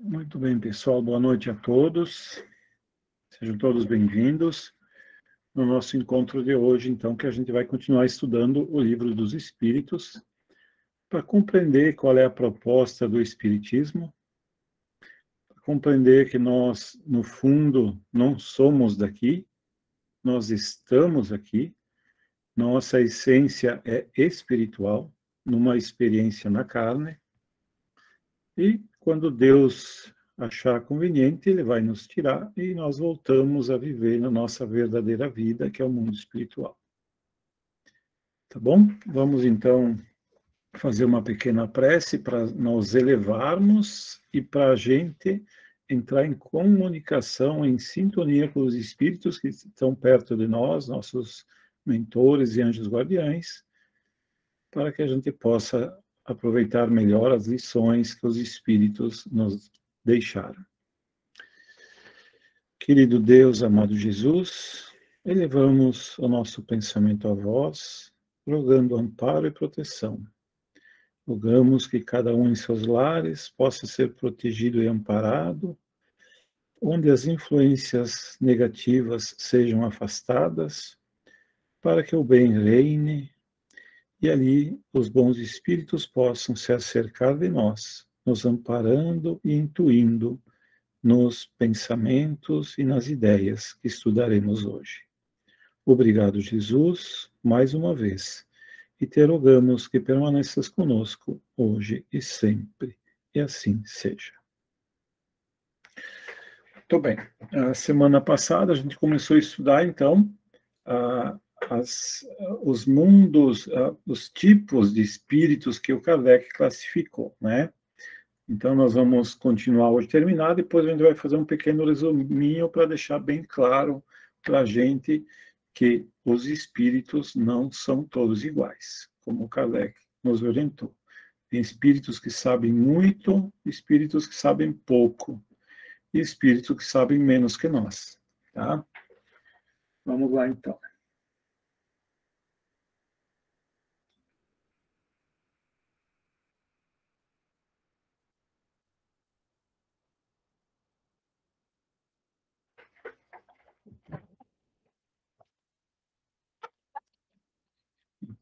Muito bem, pessoal. Boa noite a todos. Sejam todos bem-vindos no nosso encontro de hoje, então, que a gente vai continuar estudando o Livro dos Espíritos para compreender qual é a proposta do Espiritismo, para compreender que nós, no fundo, não somos daqui, nós estamos aqui, nossa essência é espiritual, numa experiência na carne, e quando Deus achar conveniente, ele vai nos tirar e nós voltamos a viver na nossa verdadeira vida, que é o mundo espiritual. Tá bom? Vamos então fazer uma pequena prece para nos elevarmos e para a gente entrar em comunicação, em sintonia com os espíritos que estão perto de nós, nossos mentores e anjos guardiães, para que a gente possa aproveitar melhor as lições que os espíritos nos deixaram. Querido Deus, amado Jesus, elevamos o nosso pensamento a vós, rogando amparo e proteção. Rogamos que cada um em seus lares possa ser protegido e amparado, onde as influências negativas sejam afastadas, para que o bem reine, e ali os bons espíritos possam se acercar de nós, nos amparando e intuindo nos pensamentos e nas ideias que estudaremos hoje. Obrigado, Jesus, mais uma vez, e te rogamos que permaneças conosco hoje e sempre, e assim seja. Muito bem. A semana passada a gente começou a estudar, então, os mundos, os tipos de espíritos que o Kardec classificou, né? Então, nós vamos continuar hoje terminar, depois a gente vai fazer um pequeno resuminho para deixar bem claro para a gente que os espíritos não são todos iguais, como o Kardec nos orientou. Tem espíritos que sabem muito, espíritos que sabem pouco, e espíritos que sabem menos que nós, tá? Vamos lá, então.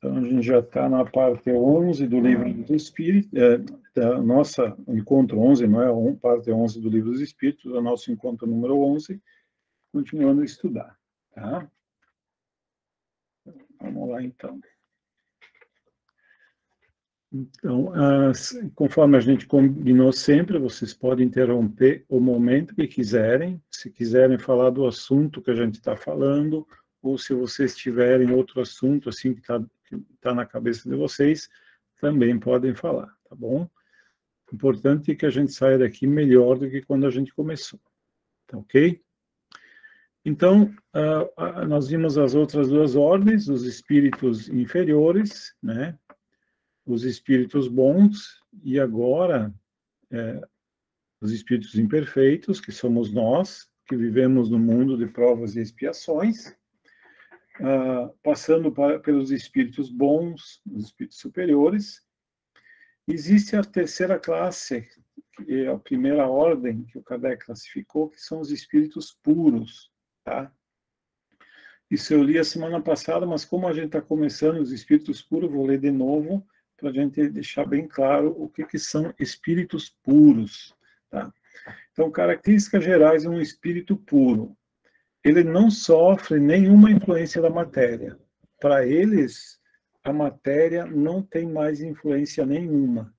Então, a gente já está na parte 11 do Livro dos Espíritos, da nossa encontro 11, não é? Parte 11 do Livro dos Espíritos, o nosso encontro número 11, continuando a estudar, tá? Vamos lá, então. Então, conforme a gente combinou sempre, vocês podem interromper o momento que quiserem, se quiserem falar do assunto que a gente está falando, ou se vocês tiverem outro assunto, assim, que tá na cabeça de vocês, também podem falar, tá bom? O importante é que a gente saia daqui melhor do que quando a gente começou, tá ok? Então, nós vimos as outras duas ordens, os espíritos inferiores, né? Os espíritos bons, e agora os espíritos imperfeitos, que somos nós, que vivemos no mundo de provas e expiações, passando pelos espíritos bons, os espíritos superiores. Existe a terceira classe, que é a primeira ordem que o Kardec classificou, que são os espíritos puros, tá? Isso eu li a semana passada, mas como a gente está começando os espíritos puros, vou ler de novo, para a gente deixar bem claro o que são espíritos puros, tá? Então, características gerais de um espírito puro. Ele não sofre nenhuma influência da matéria. Para eles, a matéria não tem mais influência nenhuma,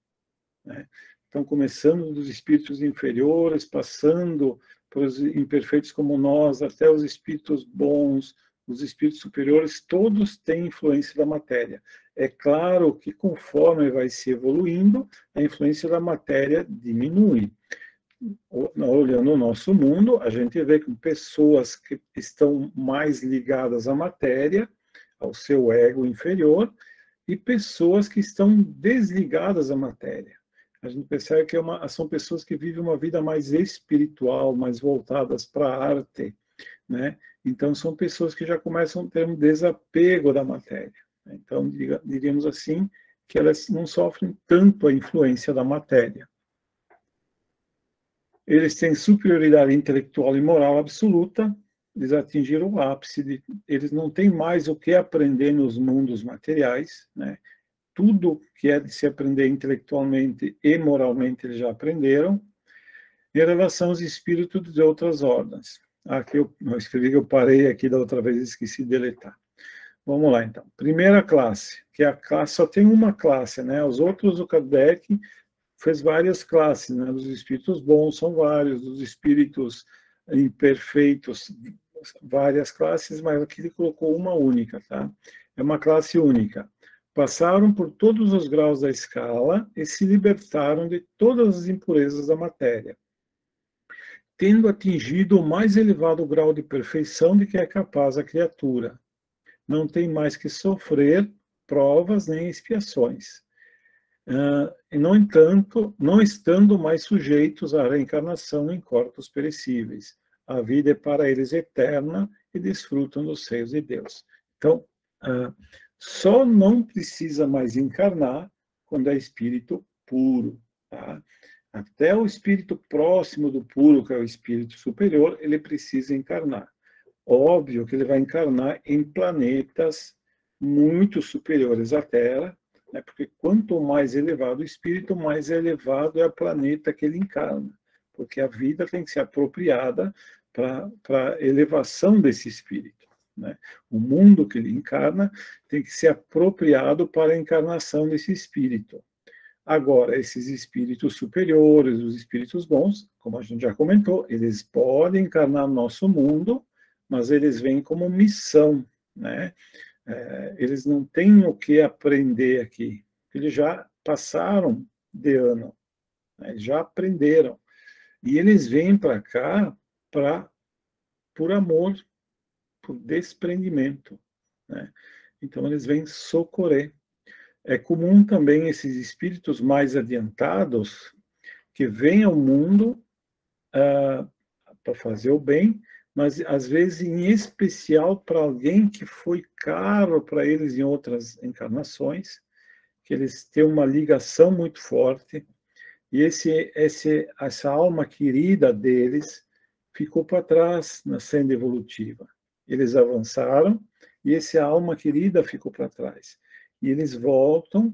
né? Então, começando dos espíritos inferiores, passando pelos imperfeitos como nós, até os espíritos bons, os espíritos superiores, todos têm influência da matéria. É claro que conforme vai se evoluindo, a influência da matéria diminui. Olhando o nosso mundo, a gente vê que pessoas que estão mais ligadas à matéria, ao seu ego inferior, e pessoas que estão desligadas à matéria. A gente percebe que são pessoas que vivem uma vida mais espiritual, mais voltadas para a arte, né? Então, são pessoas que já começam a ter um desapego da matéria. Então, diríamos assim, que elas não sofrem tanto a influência da matéria. Eles têm superioridade intelectual e moral absoluta, eles atingiram o ápice, eles não têm mais o que aprender nos mundos materiais, né? Tudo que é de se aprender intelectualmente e moralmente eles já aprenderam, em relação aos espíritos de outras ordens. Aqui eu escrevi que eu parei aqui da outra vez e esqueci de deletar. Vamos lá, então. Primeira classe, que a classe só tem uma classe, né? Os outros, o Kardec fez várias classes, né? Os espíritos bons são vários, os espíritos imperfeitos, várias classes, mas aqui ele colocou uma única, tá? É uma classe única. Passaram por todos os graus da escala e se libertaram de todas as impurezas da matéria, tendo atingido o mais elevado grau de perfeição de que é capaz a criatura. Não tem mais que sofrer provas nem expiações. No entanto, não estando mais sujeitos à reencarnação em corpos perecíveis. A vida é para eles eterna e desfrutam dos seios de Deus. Então, só não precisa mais encarnar quando é espírito puro. Tá? Até o espírito próximo do puro, que é o espírito superior, ele precisa encarnar. Óbvio que ele vai encarnar em planetas muito superiores à Terra, né? Porque quanto mais elevado o espírito, mais elevado é o planeta que ele encarna. Porque a vida tem que ser apropriada para a elevação desse espírito. Né? O mundo que ele encarna tem que ser apropriado para a encarnação desse espírito. Agora, esses espíritos superiores, os espíritos bons, como a gente já comentou, eles podem encarnar no nosso mundo, mas eles vêm como missão, né? Eles não têm o que aprender aqui, eles já passaram de ano, né? Já aprenderam. E eles vêm para cá por amor, por desprendimento, né? Então, eles vêm socorrer. É comum também esses espíritos mais adiantados que vêm ao mundo para fazer o bem, mas às vezes em especial para alguém que foi caro para eles em outras encarnações, que eles têm uma ligação muito forte, e essa alma querida deles ficou para trás na senda evolutiva. Eles avançaram e essa alma querida ficou para trás. E eles voltam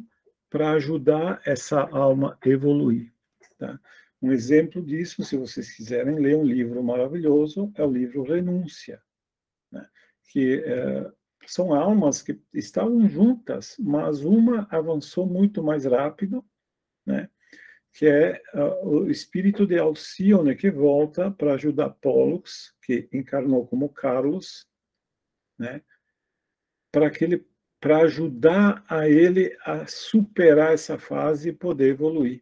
para ajudar essa alma a evoluir. Tá? Um exemplo disso, se vocês quiserem ler um livro maravilhoso, é o livro Renúncia, né? Que são almas que estavam juntas, mas uma avançou muito mais rápido, né? Que é o espírito de Alcione, que volta para ajudar Pollux, que encarnou como Carlos, né? Para ajudar a ele a superar essa fase e poder evoluir,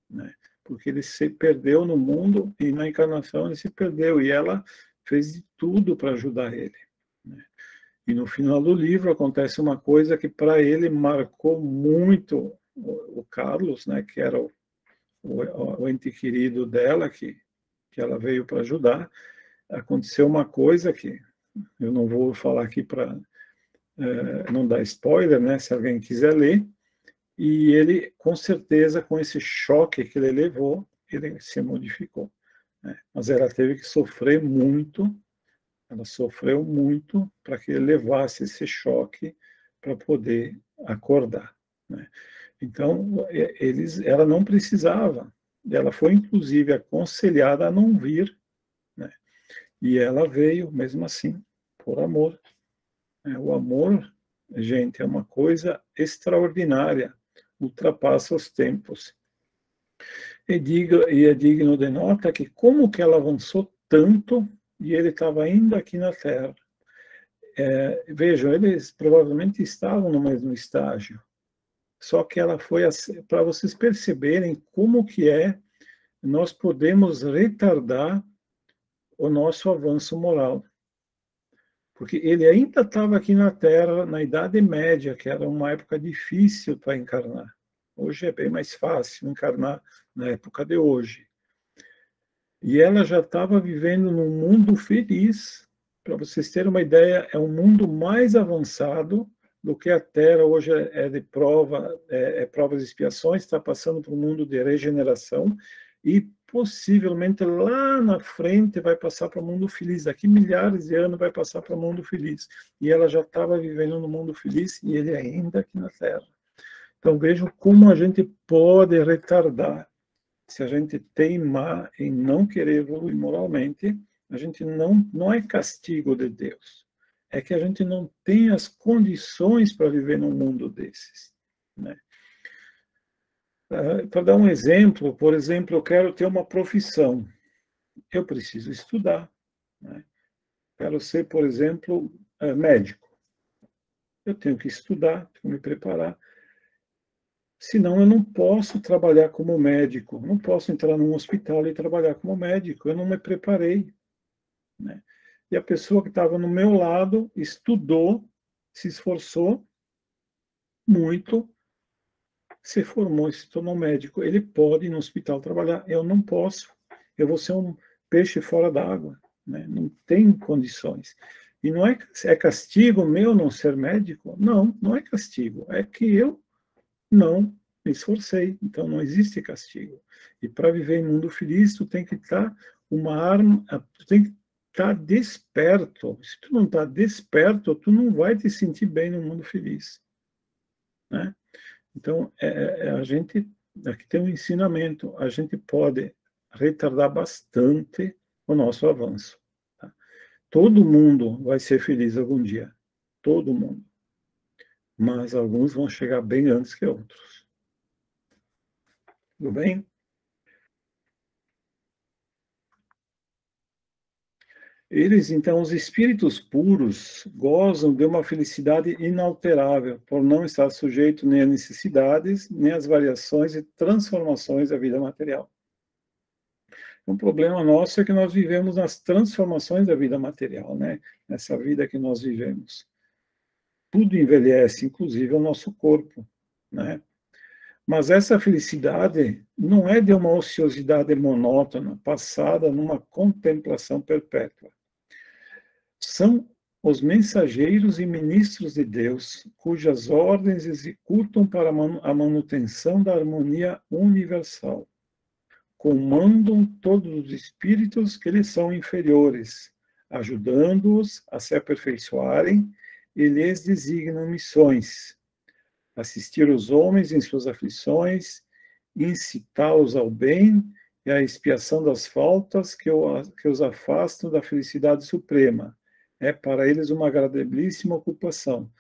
né? Porque ele se perdeu no mundo e na encarnação ele se perdeu, e ela fez de tudo para ajudar ele, né? E no final do livro acontece uma coisa que para ele marcou muito o Carlos, né, que era o ente querido dela, que ela veio para ajudar. Aconteceu uma coisa que eu não vou falar aqui para não dar spoiler, né, se alguém quiser ler, e ele, com certeza, com esse choque que ele levou, ele se modificou, né? Mas ela teve que sofrer muito, ela sofreu muito para que ele levasse esse choque para poder acordar, né? Então, ela não precisava, ela foi, inclusive, aconselhada a não vir, né? E ela veio, mesmo assim, por amor. O amor, gente, é uma coisa extraordinária, ultrapassa os tempos. E é digno de nota que como que ela avançou tanto e ele estava ainda aqui na Terra. Vejam, eles provavelmente estavam no mesmo estágio, só que ela foi para vocês perceberem como que nós podemos retardar o nosso avanço moral. Porque ele ainda estava aqui na Terra, na Idade Média, que era uma época difícil para encarnar. Hoje é bem mais fácil encarnar na época de hoje. E ela já estava vivendo num mundo feliz. Para vocês terem uma ideia, é um mundo mais avançado do que a Terra. Hoje é de provas e expiações, está passando para um mundo de regeneração. E possivelmente lá na frente vai passar para o mundo feliz, daqui milhares de anos vai passar para o mundo feliz. E ela já estava vivendo no mundo feliz e ele ainda aqui na Terra. Então vejam como a gente pode retardar. Se a gente teimar em não querer evoluir moralmente, a gente não é castigo de Deus. É que a gente não tem as condições para viver num mundo desses, né? Para dar um exemplo, por exemplo, eu quero ter uma profissão. Eu preciso estudar, né? Quero ser, por exemplo, médico. Eu tenho que estudar, tenho que me preparar. Senão eu não posso trabalhar como médico, não posso entrar num hospital e trabalhar como médico, eu não me preparei, né? E a pessoa que estava no meu lado estudou, se esforçou muito, se formou e se tornou médico. Ele pode ir no hospital trabalhar, eu não posso. Eu vou ser um peixe fora d'água, né? Não tem condições. E não é castigo meu não ser médico? Não, não é castigo. É que eu não me esforcei. Então não existe castigo. E para viver em mundo feliz, tu tem que estar uma arma, tu tem que estar desperto. Se tu não está desperto, tu não vai te sentir bem no mundo feliz, né? Então, a gente, aqui tem um ensinamento, a gente pode retardar bastante o nosso avanço, tá? Todo mundo vai ser feliz algum dia, todo mundo, mas alguns vão chegar bem antes que outros. Tudo bem? Eles, então, os espíritos puros, gozam de uma felicidade inalterável, por não estar sujeito nem a necessidades, nem às variações e transformações da vida material. Um problema nosso é que nós vivemos nas transformações da vida material, né? Nessa vida que nós vivemos. Tudo envelhece, inclusive o nosso corpo, né? Mas essa felicidade não é de uma ociosidade monótona, passada numa contemplação perpétua. São os mensageiros e ministros de Deus, cujas ordens executam para a manutenção da harmonia universal. Comandam todos os espíritos que lhes são inferiores, ajudando-os a se aperfeiçoarem e lhes designam missões: assistir os homens em suas aflições, incitá-los ao bem e à expiação das faltas que os afastam da felicidade suprema. É para eles uma agradabilíssima ocupação.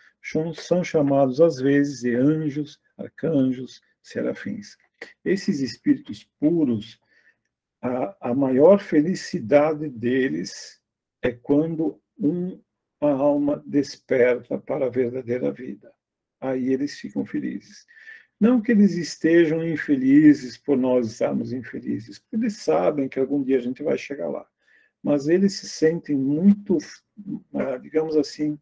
São chamados às vezes de anjos, arcanjos, serafins. Esses espíritos puros, a maior felicidade deles é quando uma alma desperta para a verdadeira vida. Aí eles ficam felizes. Não que eles estejam infelizes por nós estarmos infelizes, porque eles sabem que algum dia a gente vai chegar lá. Mas eles se sentem muito, digamos assim,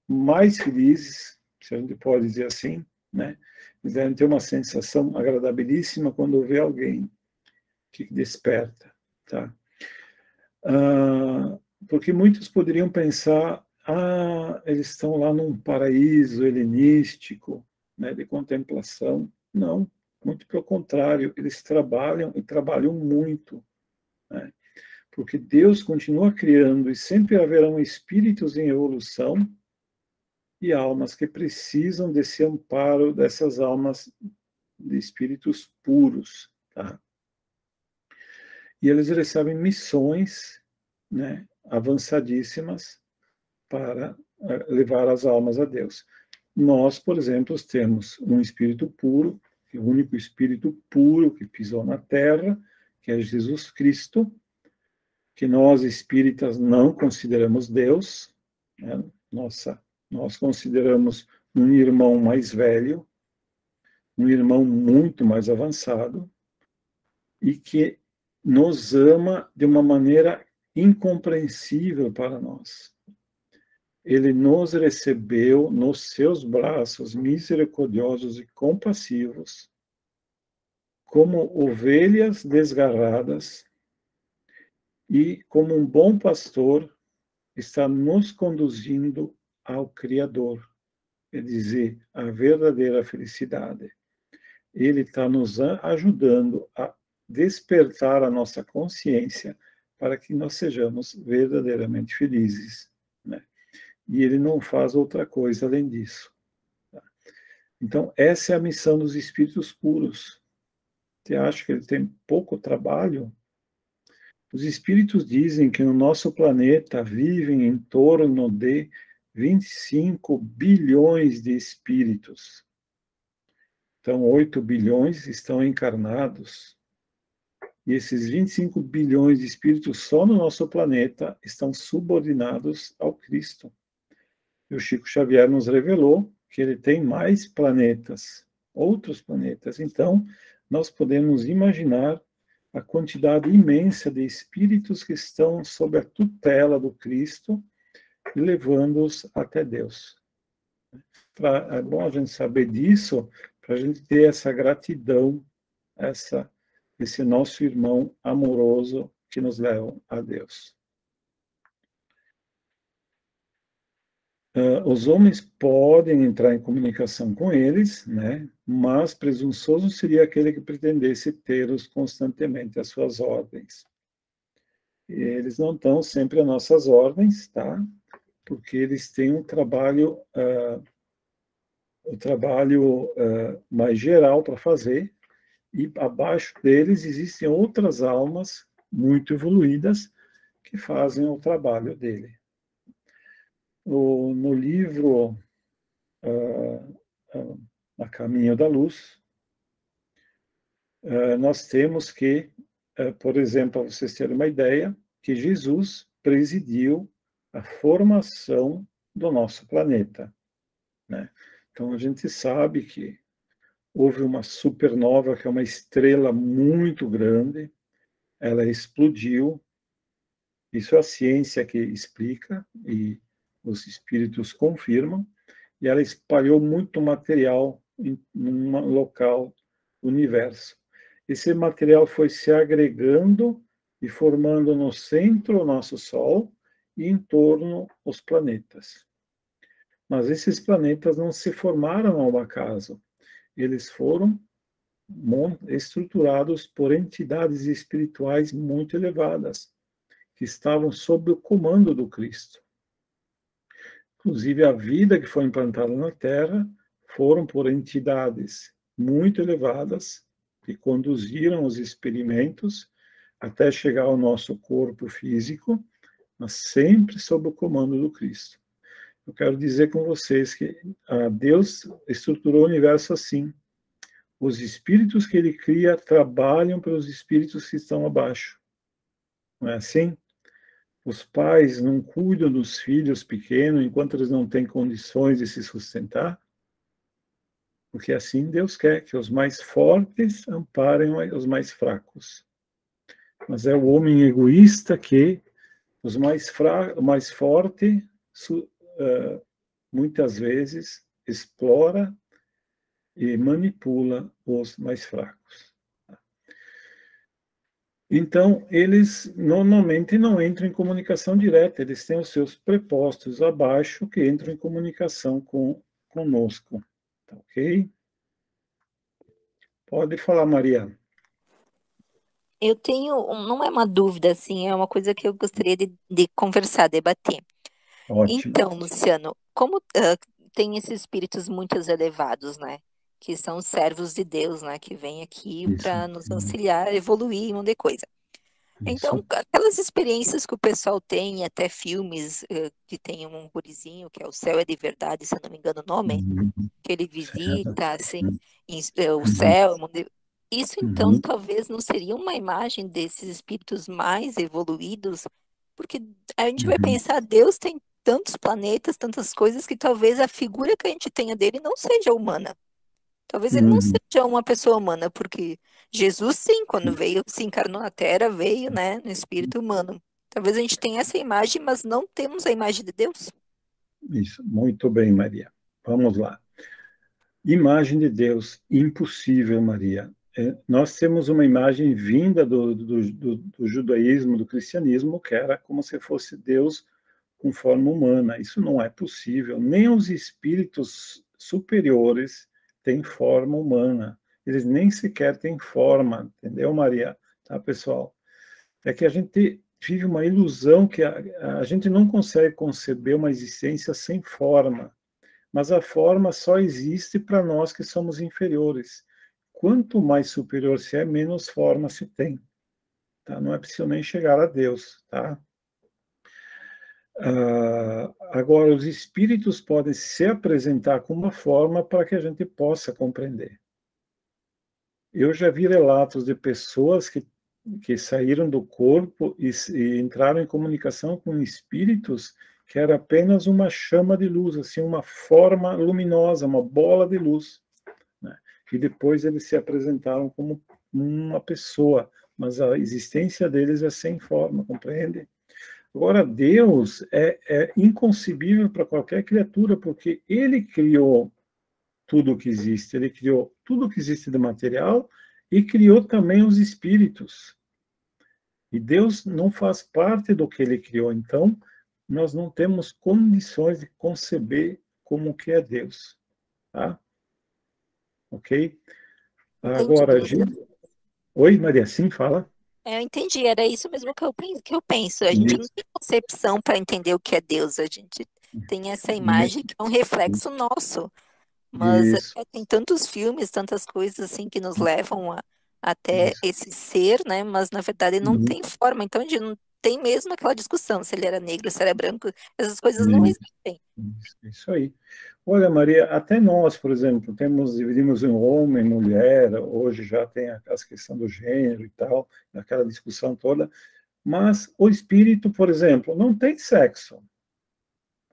mais felizes, se a gente pode dizer assim, né? Eles devem ter uma sensação agradabilíssima quando vê alguém que desperta, tá? Porque muitos poderiam pensar, eles estão lá num paraíso helenístico, né, de contemplação. Não, muito pelo contrário, eles trabalham e trabalham muito, né? Porque Deus continua criando e sempre haverão espíritos em evolução e almas que precisam desse amparo dessas almas de espíritos puros, tá? E eles recebem missões, né, avançadíssimas para levar as almas a Deus. Nós, por exemplo, temos um espírito puro, o único espírito puro que pisou na Terra, que é Jesus Cristo, que nós espíritas não consideramos Deus, né? Nós consideramos um irmão mais velho, um irmão muito mais avançado, e que nos ama de uma maneira incompreensível para nós. Ele nos recebeu nos seus braços misericordiosos e compassivos, como ovelhas desgarradas, e, como um bom pastor, está nos conduzindo ao Criador, quer dizer, à verdadeira felicidade. Ele está nos ajudando a despertar a nossa consciência para que nós sejamos verdadeiramente felizes, né? E ele não faz outra coisa além disso. Tá? Então, essa é a missão dos espíritos puros. Você acha que ele tem pouco trabalho? Os espíritos dizem que no nosso planeta vivem em torno de 25 bilhões de espíritos. Então, 8 bilhões estão encarnados. E esses 25 bilhões de espíritos só no nosso planeta estão subordinados ao Cristo. E o Chico Xavier nos revelou que ele tem mais planetas, outros planetas. Então, nós podemos imaginar a quantidade imensa de espíritos que estão sob a tutela do Cristo e levando-os até Deus. É bom a gente saber disso, para a gente ter essa gratidão, esse nosso irmão amoroso que nos leva a Deus. Os homens podem entrar em comunicação com eles, né? Mas presunçoso seria aquele que pretendesse ter-os constantemente às suas ordens. E eles não estão sempre às nossas ordens, tá? Porque eles têm um trabalho, mais geral para fazer, e abaixo deles existem outras almas muito evoluídas que fazem o trabalho dele. No livro A Caminho da Luz, nós temos que, por exemplo, para vocês terem uma ideia, que Jesus presidiu a formação do nosso planeta, né? Então, a gente sabe que houve uma supernova, que é uma estrela muito grande, ela explodiu, isso é a ciência que explica, e os espíritos confirmam, e ela espalhou muito material em um local do universo. Esse material foi se agregando e formando no centro o nosso Sol e em torno os planetas. Mas esses planetas não se formaram ao acaso. Eles foram estruturados por entidades espirituais muito elevadas, que estavam sob o comando do Cristo. Inclusive, a vida que foi implantada na Terra foram por entidades muito elevadas, que conduziram os experimentos até chegar ao nosso corpo físico, mas sempre sob o comando do Cristo. Eu quero dizer com vocês que Deus estruturou o universo assim. Os espíritos que ele cria trabalham pelos espíritos que estão abaixo. Não é assim? Os pais não cuidam dos filhos pequenos enquanto eles não têm condições de se sustentar, porque assim Deus quer, que os mais fortes amparem os mais fracos. Mas é o homem egoísta que os mais fortes muitas vezes explora e manipula os mais fracos. Então, eles normalmente não entram em comunicação direta, eles têm os seus prepostos abaixo que entram em comunicação conosco. Tá ok? Pode falar, Maria. Eu tenho, não é uma dúvida, assim, é uma coisa que eu gostaria de conversar, debater. Ótimo. Então, Luciano, como tem esses espíritos muito elevados, né? Que são os servos de Deus, né? Que vêm aqui para nos auxiliar a evoluir, um monte de coisa. Então, aquelas experiências que o pessoal tem, até filmes que tem um gurizinho, que é O Céu é de Verdade, se eu não me engano o nome, que ele visita, assim, o céu, isso então talvez não seria uma imagem desses espíritos mais evoluídos, porque a gente vai pensar, Deus tem tantos planetas, tantas coisas, que talvez a figura que a gente tenha dele não seja humana. Talvez ele não seja uma pessoa humana, porque Jesus, sim, quando veio, se encarnou na Terra, veio, né, no espírito humano. Talvez a gente tenha essa imagem, mas não temos a imagem de Deus. Isso, muito bem, Maria. Vamos lá. Imagem de Deus, impossível, Maria. Nós temos uma imagem vinda do judaísmo, do cristianismo, que era como se fosse Deus com forma humana. Isso não é possível. Nem os espíritos superiores têm forma humana. eles nem sequer têm forma, entendeu, Maria? Tá, pessoal? É que a gente vive uma ilusão que a gente não consegue conceber uma existência sem forma, mas a forma só existe para nós que somos inferiores. Quanto mais superior se é, menos forma se tem. Tá? Não é preciso nem chegar a Deus, tá? Agora, os espíritos podem se apresentar com uma forma para que a gente possa compreender. Eu já vi relatos de pessoas que saíram do corpo e entraram em comunicação com espíritos que era apenas uma chama de luz, assim, uma forma luminosa, uma bola de luz, né? E depois eles se apresentaram como uma pessoa, mas a existência deles é sem forma, compreende? Agora, Deus é inconcebível para qualquer criatura, porque Ele criou tudo o que existe. Ele criou tudo o que existe de material e criou também os espíritos. E Deus não faz parte do que Ele criou. Então, nós não temos condições de conceber como que é Deus. Tá? Ok? Agora, a gente... Oi, Maria, sim, fala. Eu entendi, era isso mesmo que eu penso. A gente não tem concepção para entender o que é Deus, a gente tem essa imagem que é um reflexo nosso. Mas tem tantos filmes, tantas coisas assim que nos levam até esse ser, né? Mas na verdade não tem forma, então a gente não tem mesmo aquela discussão se ele era negro, se ele era branco, essas coisas não existem. Isso aí. Olha, Maria, até nós, por exemplo, dividimos em homem, mulher, hoje já tem a questão do gênero e tal, aquela discussão toda, mas o espírito, por exemplo, não tem sexo.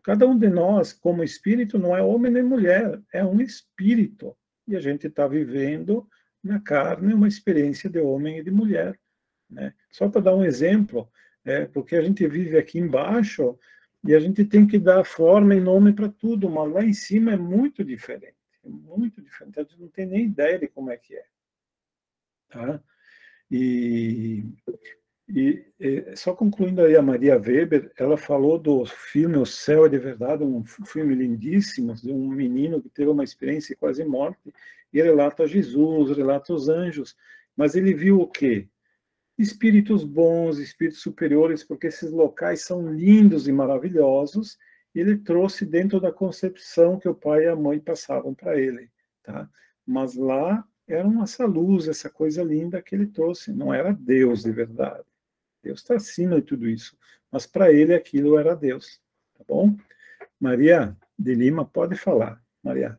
Cada um de nós, como espírito, não é homem nem mulher, é um espírito. E a gente está vivendo na carne uma experiência de homem e de mulher, né? Só para dar um exemplo, porque a gente vive aqui embaixo e a gente tem que dar forma e nome para tudo, mas lá em cima é muito diferente. É muito diferente. A gente não tem nem ideia de como é que é. Tá? E só concluindo aí, a Maria Weber, ela falou do filme O Céu é de Verdade, um filme lindíssimo, de um menino que teve uma experiência de quase morte, e relata Jesus, relata os anjos, mas ele viu o quê? Espíritos bons, espíritos superiores, porque esses locais são lindos e maravilhosos, e ele trouxe dentro da concepção que o pai e a mãe passavam para ele, tá? Mas lá era essa luz, essa coisa linda que ele trouxe, não era Deus de verdade. Deus está acima de tudo isso, mas para ele aquilo era Deus, tá bom? Maria de Lima, pode falar, Maria.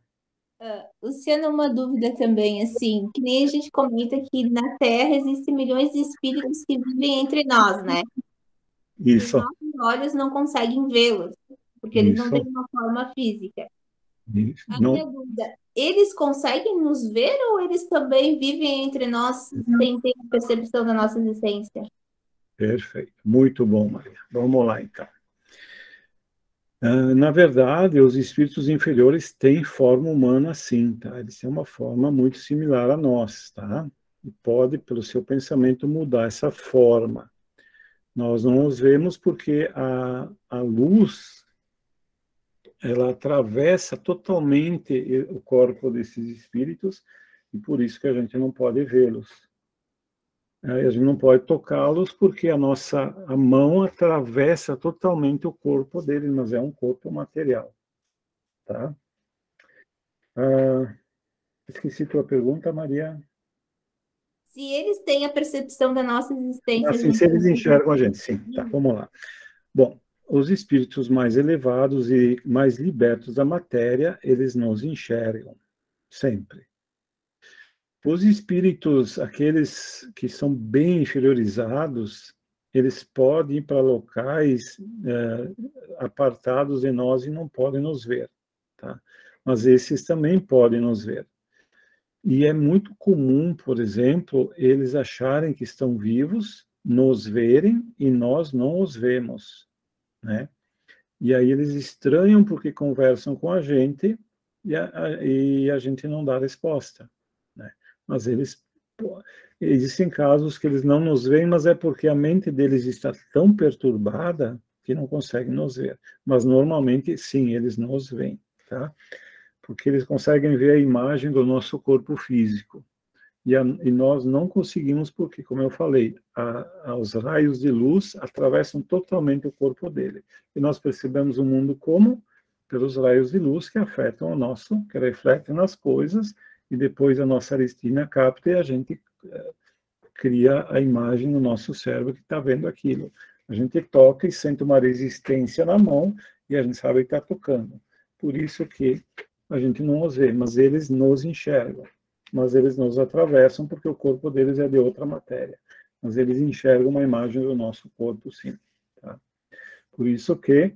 Luciana, uma dúvida também, assim, que nem a gente comenta que na Terra existem milhões de espíritos que vivem entre nós, né? Isso. Os nossos olhos não conseguem vê-los, porque eles não têm uma forma física. A minha dúvida, eles conseguem nos ver ou eles também vivem entre nós sem ter percepção da nossa existência? Perfeito, muito bom, Maria. Vamos lá, então. Na verdade, os espíritos inferiores têm forma humana, sim, tá? Eles têm uma forma muito similar a nós, tá? E pode, pelo seu pensamento, mudar essa forma. Nós não os vemos porque a luz, ela atravessa totalmente o corpo desses espíritos, e por isso que a gente não pode vê-los. A gente não pode tocá-los porque a mão atravessa totalmente o corpo deles, mas é um corpo material. Tá? Esqueci tua pergunta, Maria. Se eles têm a percepção da nossa existência... Assim, se eles enxergam a gente, sim. Tá, vamos lá. Bom, os espíritos mais elevados e mais libertos da matéria, eles nos enxergam, sempre. Os espíritos, aqueles que são bem inferiorizados, eles podem ir para locais apartados de nós e não podem nos ver, tá? Mas esses também podem nos ver. E é muito comum, por exemplo, eles acharem que estão vivos, nos verem e nós não os vemos, né? E aí eles estranham porque conversam com a gente e a gente não dá resposta, né? Mas existem casos que eles não nos veem, mas é porque a mente deles está tão perturbada que não conseguem nos ver. Mas normalmente, sim, eles nos veem, tá? Porque eles conseguem ver a imagem do nosso corpo físico, E nós não conseguimos porque, como eu falei, os raios de luz atravessam totalmente o corpo dele. E nós percebemos o mundo como? Pelos raios de luz que afetam o nosso, que refletem nas coisas, e depois a nossa retina capta e a gente cria a imagem no nosso cérebro que está vendo aquilo. A gente toca e sente uma resistência na mão e a gente sabe que está tocando. Por isso que a gente não os vê, mas eles nos enxergam. Mas eles nos atravessam porque o corpo deles é de outra matéria. Mas eles enxergam uma imagem do nosso corpo, sim. Tá? Por isso que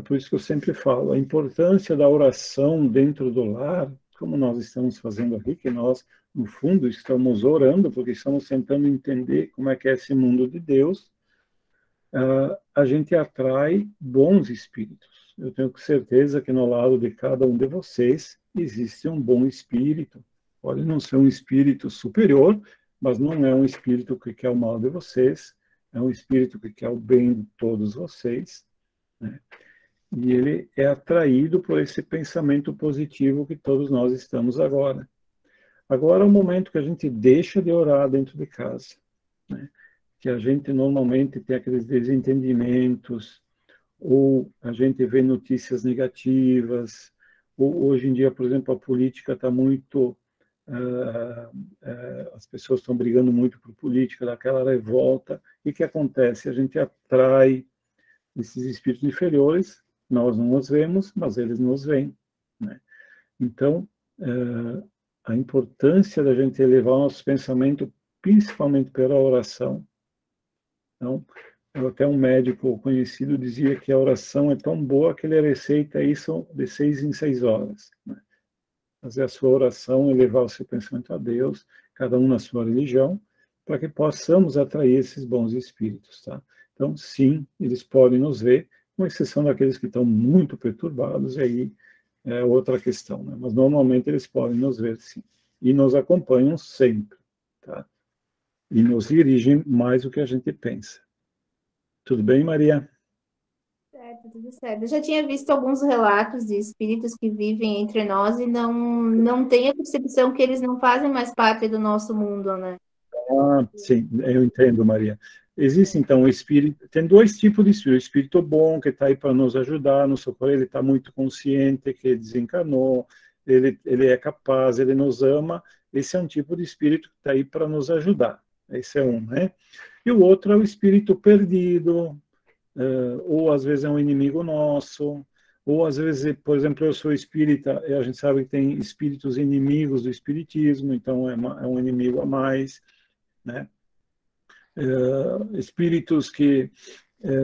por isso que eu sempre falo, a importância da oração dentro do lar, como nós estamos fazendo aqui, que nós, no fundo, estamos orando, porque estamos tentando entender como é que é esse mundo de Deus, a gente atrai bons espíritos. Eu tenho certeza que no lado de cada um de vocês existe um bom espírito. Pode não ser um espírito superior, mas não é um espírito que quer o mal de vocês, é um espírito que quer o bem de todos vocês, né? E ele é atraído por esse pensamento positivo que todos nós estamos agora. Agora é o momento que a gente deixa de orar dentro de casa, né? Que a gente normalmente tem aqueles desentendimentos, ou a gente vê notícias negativas, ou hoje em dia, por exemplo, a política está muito... as pessoas estão brigando muito por política, daquela revolta, e o que acontece? A gente atrai esses espíritos inferiores, nós não os vemos, mas eles nos veem, né? Então, a importância da gente elevar o nosso pensamento, principalmente pela oração. Então, até um médico conhecido dizia que a oração é tão boa que ele receita isso de 6 em 6 horas, né? Fazer a sua oração, elevar o seu pensamento a Deus, cada um na sua religião, para que possamos atrair esses bons espíritos, tá? Então, sim, eles podem nos ver, com exceção daqueles que estão muito perturbados, e aí é outra questão, né? Mas normalmente eles podem nos ver, sim. E nos acompanham sempre, tá? E nos dirigem mais do que a gente pensa. Tudo bem, Maria? Certo, tudo certo. Eu já tinha visto alguns relatos de espíritos que vivem entre nós e não tem a percepção que eles não fazem mais parte do nosso mundo, né? Sim, eu entendo, Maria. Existe, então, o espírito... Tem 2 tipos de espírito. O espírito bom, que está aí para nos ajudar, nos socorrer, ele está muito consciente que desencarnou, ele é capaz, ele nos ama. Esse é um tipo de espírito que está aí para nos ajudar. Esse é um, né? E o outro é o espírito perdido, ou às vezes é um inimigo nosso, ou às vezes, por exemplo, eu sou espírita, e a gente sabe que tem espíritos inimigos do espiritismo, então é um inimigo a mais, né? Espíritos que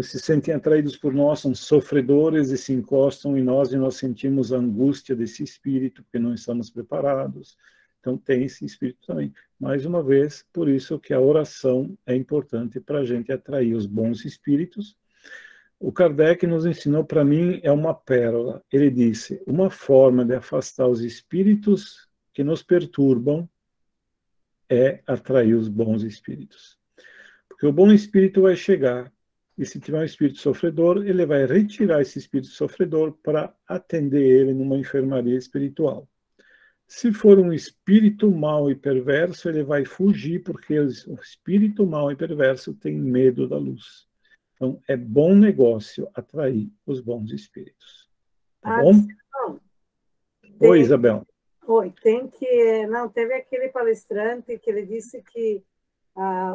se sentem atraídos por nós, são sofredores e se encostam em nós e nós sentimos a angústia desse espírito, porque não estamos preparados. Então tem esse espírito também. Mais uma vez, por isso que a oração é importante para a gente atrair os bons espíritos. O Kardec nos ensinou, para mim, é uma pérola. Ele disse, uma forma de afastar os espíritos que nos perturbam é atrair os bons espíritos. Porque o bom espírito vai chegar, e se tiver um espírito sofredor, ele vai retirar esse espírito sofredor para atender ele numa enfermaria espiritual. Se for um espírito mau e perverso, ele vai fugir, porque o espírito mau e perverso tem medo da luz. Então, é bom negócio atrair os bons espíritos. Tá bom? Oi, Isabel. Oi, não, teve aquele palestrante que ele disse que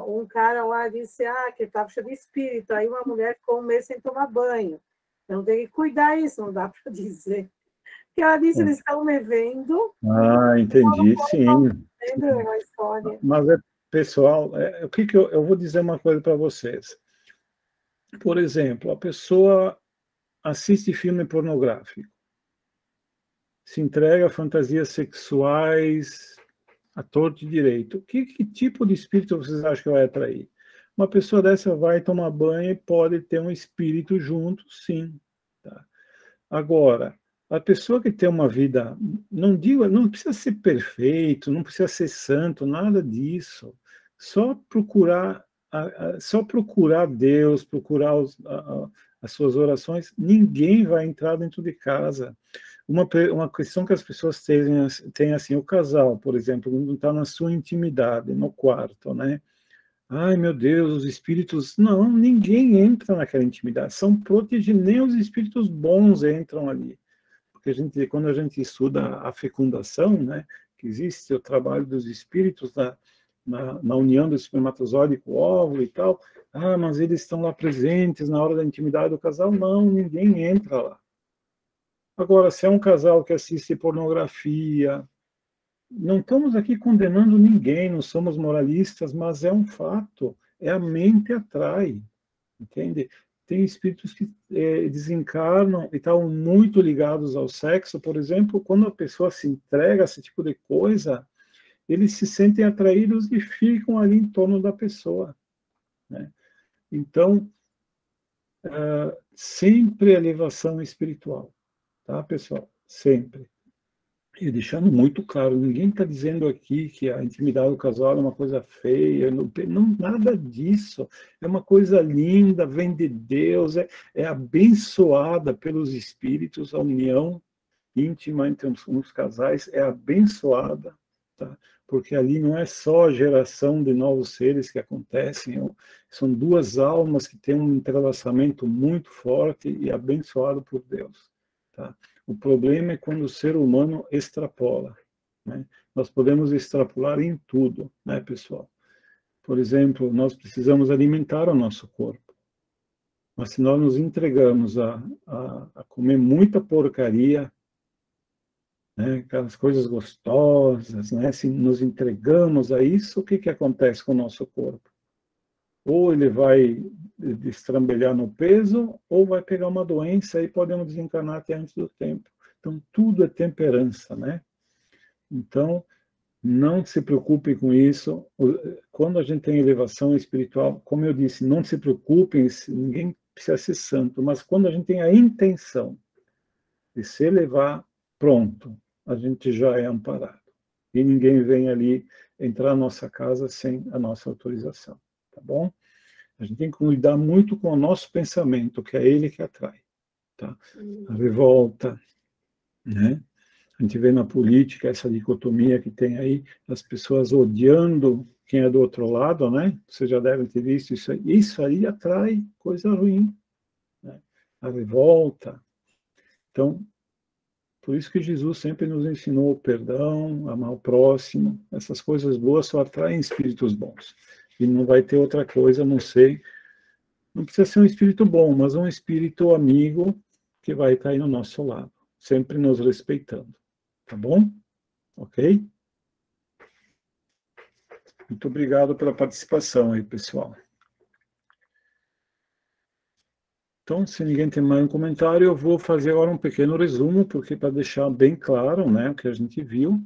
um cara lá disse que estava cheio de espírito, aí uma mulher ficou um mês sem tomar banho. Então tem que cuidar isso, não dá para dizer. Porque ela disse, eles estão me vendo. Entendi, sim. A história. Mas, pessoal, o que eu vou dizer uma coisa para vocês. Por exemplo, a pessoa assiste filme pornográfico, se entrega a fantasias sexuais à torto e direito. Que tipo de espírito vocês acham que vai atrair? Uma pessoa dessa vai tomar banho e pode ter um espírito junto, sim. Tá? Agora, a pessoa que tem uma vida, não precisa ser perfeito, não precisa ser santo, nada disso. Só procurar Deus, procurar as suas orações, ninguém vai entrar dentro de casa. uma questão que as pessoas têm assim, o casal, por exemplo, quando está na sua intimidade, no quarto, né? Ai, meu Deus, os espíritos... Não, ninguém entra naquela intimidade, são protegidos, nem os espíritos bons entram ali. Porque quando a gente estuda a fecundação, né, que existe o trabalho dos espíritos na união do espermatozoide com o óvulo e tal, mas eles estão lá presentes na hora da intimidade do casal. Não, ninguém entra lá. Agora, se é um casal que assiste pornografia, não estamos aqui condenando ninguém, não somos moralistas, mas é um fato, a mente atrai, entende? Tem espíritos que desencarnam e estão muito ligados ao sexo, por exemplo, quando a pessoa se entrega a esse tipo de coisa, eles se sentem atraídos e ficam ali em torno da pessoa, né? Então, sempre elevação espiritual, tá, pessoal? Sempre. E deixando muito claro, ninguém está dizendo aqui que a intimidade do casal é uma coisa feia, não, nada disso. É uma coisa linda, vem de Deus, é abençoada pelos espíritos, a união íntima entre os casais é abençoada, tá? Porque ali não é só a geração de novos seres que acontecem, são duas almas que têm um entrelaçamento muito forte e abençoado por Deus, tá? O problema é quando o ser humano extrapola, né? Nós podemos extrapolar em tudo, né, pessoal? Por exemplo, nós precisamos alimentar o nosso corpo. Mas se nós nos entregamos a comer muita porcaria, né, aquelas coisas gostosas, né, se nos entregamos a isso, o que acontece com o nosso corpo? Ou ele vai destrambelhar no peso, ou vai pegar uma doença e podemos desencarnar até antes do tempo. Então, tudo é temperança, né? Então, não se preocupe com isso. Quando a gente tem elevação espiritual, como eu disse, não se preocupem, ninguém precisa ser santo, mas quando a gente tem a intenção de se elevar, pronto, a gente já é amparado. E ninguém vem ali entrar na nossa casa sem a nossa autorização, tá bom? A gente tem que cuidar muito com o nosso pensamento, que é ele que atrai, tá? A revolta, né? A gente vê na política essa dicotomia que tem aí, as pessoas odiando quem é do outro lado, né? Vocês já devem ter visto isso aí. Isso aí atrai coisa ruim, né? A revolta. Então, por isso que Jesus sempre nos ensinou o perdão, amar o próximo. Essas coisas boas só atraem espíritos bons. E não vai ter outra coisa, não sei. Não precisa ser um espírito bom, mas um espírito amigo que vai estar aí no nosso lado, sempre nos respeitando. Tá bom? Ok? Muito obrigado pela participação aí, pessoal. Então, se ninguém tem mais um comentário, eu vou fazer agora um pequeno resumo, porque para deixar bem claro, né, o que a gente viu,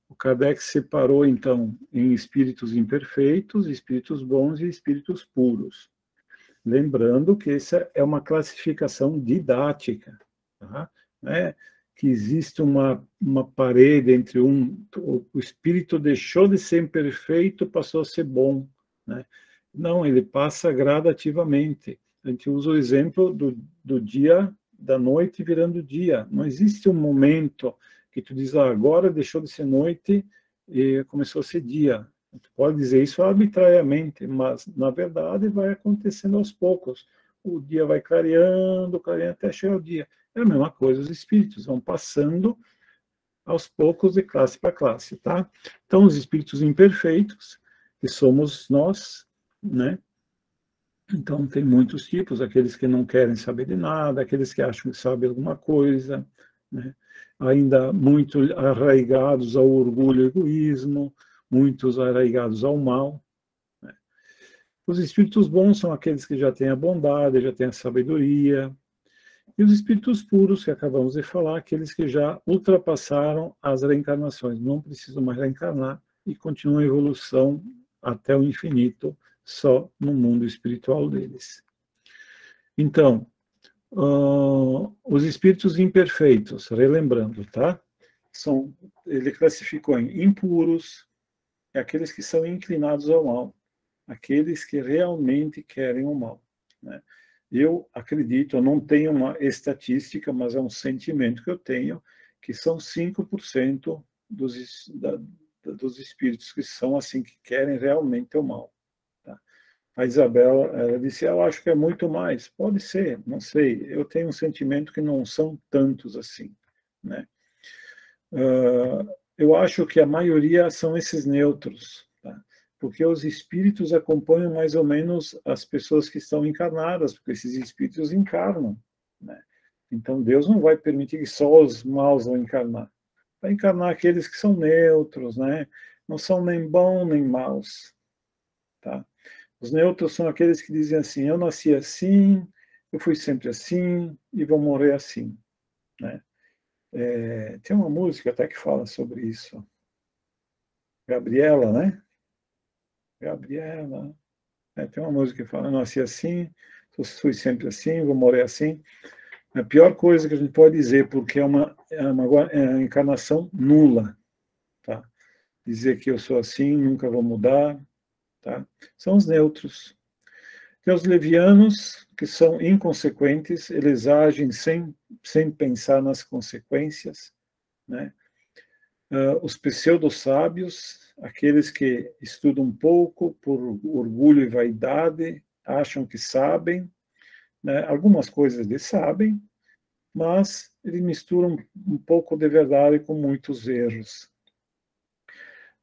o Kardec separou, então, em espíritos imperfeitos, espíritos bons e espíritos puros. Lembrando que essa é uma classificação didática, tá? Não é que existe uma parede entre o espírito deixou de ser imperfeito, passou a ser bom, né? Não, ele passa gradativamente. A gente usa o exemplo do dia, da noite virando dia. Não existe um momento que tu diz, agora deixou de ser noite e começou a ser dia. Tu pode dizer isso arbitrariamente, mas, na verdade, vai acontecendo aos poucos. O dia vai clareando até chegar o dia. É a mesma coisa, os espíritos vão passando aos poucos de classe para classe, tá? Então, os espíritos imperfeitos, que somos nós, né? Então, tem muitos tipos, aqueles que não querem saber de nada, aqueles que acham que sabem alguma coisa, né? Ainda muito arraigados ao orgulho e egoísmo, muitos arraigados ao mal, né? Os espíritos bons são aqueles que já têm a bondade, já têm a sabedoria, e os espíritos puros, que acabamos de falar, aqueles que já ultrapassaram as reencarnações, não precisam mais reencarnar e continuam a evolução até o infinito, só no mundo espiritual deles. Então, os espíritos imperfeitos, relembrando, tá? Ele classificou em impuros, aqueles que são inclinados ao mal, aqueles que realmente querem o mal, né? Eu acredito, eu não tenho uma estatística, mas é um sentimento que eu tenho, que são 5% dos espíritos que são assim, que querem realmente o mal. Tá? A Isabel, ela disse, eu acho que é muito mais. Pode ser, não sei. Eu tenho um sentimento que não são tantos assim. Né? Eu acho que a maioria são esses neutros, tá? Porque os espíritos acompanham mais ou menos as pessoas que estão encarnadas, porque esses espíritos encarnam. Né? Então, Deus não vai permitir que só os maus vão encarnar. Vai encarnar aqueles que são neutros, né? Não são nem bons nem maus. Tá? Os neutros são aqueles que dizem assim, eu nasci assim, eu fui sempre assim e vou morrer assim. Né? Tem uma música até que fala sobre isso. Gabriela, né? Gabriela. Tem uma música que fala, eu nasci assim, fui sempre assim, vou morrer assim. A pior coisa que a gente pode dizer, porque é uma encarnação nula. Tá? Dizer que eu sou assim, nunca vou mudar. Tá? São os neutros. Tem os levianos, que são inconsequentes, eles agem sem pensar nas consequências. Né? Os pseudo-sábios, aqueles que estudam um pouco por orgulho e vaidade, acham que sabem, né? Algumas coisas eles sabem, mas eles misturam um pouco de verdade com muitos erros.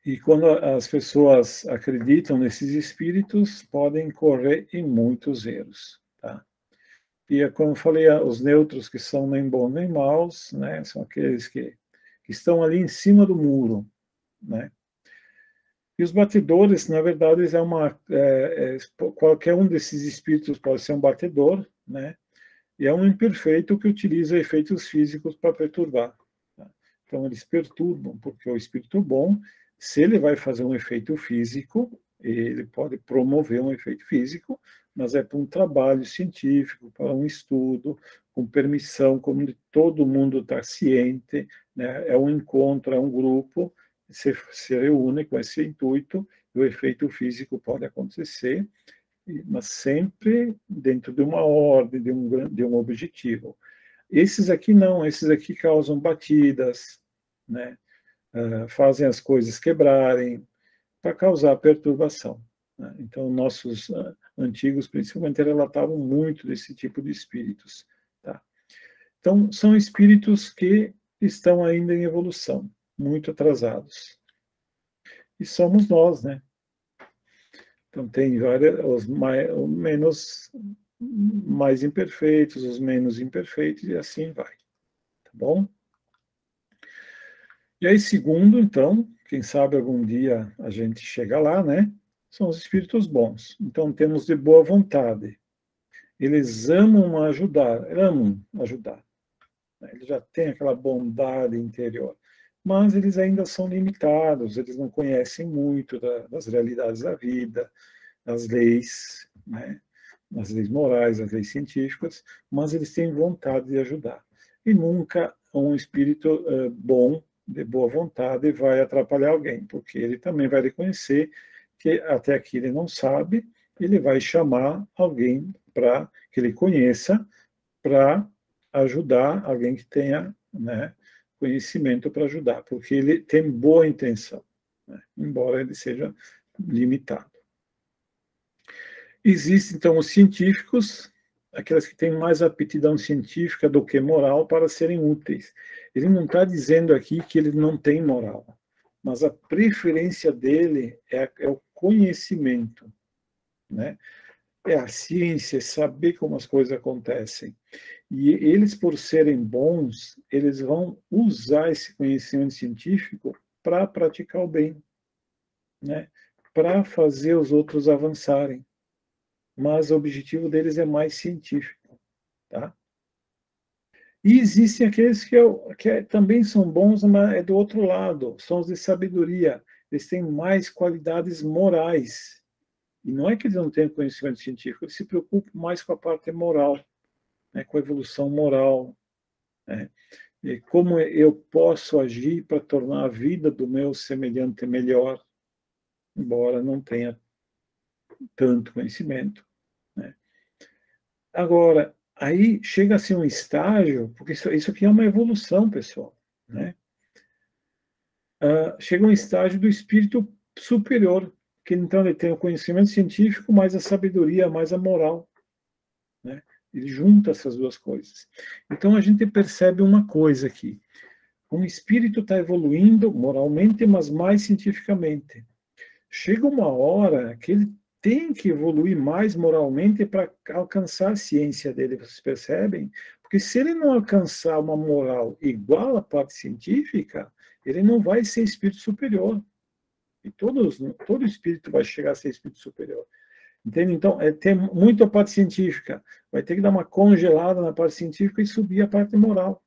E quando as pessoas acreditam nesses espíritos, podem correr em muitos erros. Tá? E, como eu falei, os neutros, que são nem bons nem maus, né? São aqueles que estão ali em cima do muro. Né? E os batedores, na verdade, qualquer um desses espíritos pode ser um batedor, né? E é um imperfeito que utiliza efeitos físicos para perturbar. Tá? Então, eles perturbam, porque o espírito bom, se ele vai fazer um efeito físico, ele pode promover um efeito físico, mas é para um trabalho científico, para um estudo, com permissão, como todo mundo está ciente, né? É um encontro, é um grupo, se reúne com esse intuito, e o efeito físico pode acontecer, mas sempre dentro de uma ordem, de um objetivo. Esses aqui não, esses aqui causam batidas, né? Fazem as coisas quebrarem, para causar perturbação. Né? Então, nossos antigos, principalmente, relatavam muito desse tipo de espíritos. Tá? Então, são espíritos que estão ainda em evolução, muito atrasados. E somos nós, né? Então, tem os mais imperfeitos, os menos imperfeitos, e assim vai. Tá bom? E aí, segundo, então, quem sabe algum dia a gente chega lá, né? São os espíritos bons. Então, temos de boa vontade. Eles amam ajudar. Eles já têm aquela bondade interior. Mas eles ainda são limitados, eles não conhecem muito das realidades da vida, das leis, né? Das leis morais, das leis científicas, mas eles têm vontade de ajudar. E nunca um espírito bom, de boa vontade, vai atrapalhar alguém, porque ele também vai reconhecer que até aqui ele não sabe, ele vai chamar alguém para que ele conheça, para ajudar alguém que tenha, né, conhecimento para ajudar, porque ele tem boa intenção, né, embora ele seja limitado. Existem, então, os científicos, aquelas que têm mais aptidão científica do que moral para serem úteis. Ele não está dizendo aqui que ele não tem moral, mas a preferência dele é o conhecimento, né? É a ciência, é saber como as coisas acontecem. E eles, por serem bons, eles vão usar esse conhecimento científico para praticar o bem, né? Para fazer os outros avançarem. Mas o objetivo deles é mais científico. Tá? E existem aqueles que também são bons, mas é do outro lado, são os de sabedoria. Eles têm mais qualidades morais. E não é que eles não tenham conhecimento científico, eles se preocupam mais com a parte moral, né, com a evolução moral. Né, e como eu posso agir para tornar a vida do meu semelhante melhor, embora não tenha tanto conhecimento. Né. Agora, aí chega a ser um estágio, porque isso aqui é uma evolução, pessoal. né? Chega um estágio do espírito superior, que então ele tem o conhecimento científico, mais a sabedoria, mais a moral, né? Ele junta essas duas coisas. Então a gente percebe uma coisa aqui. Um espírito está evoluindo moralmente, mas mais cientificamente. Chega uma hora que ele tem que evoluir mais moralmente para alcançar a ciência dele, vocês percebem? Porque se ele não alcançar uma moral igual à parte científica, ele não vai ser espírito superior. E todo espírito vai chegar a ser espírito superior. Entende? Então, tem muito a parte científica. Vai ter que dar uma congelada na parte científica e subir a parte moral.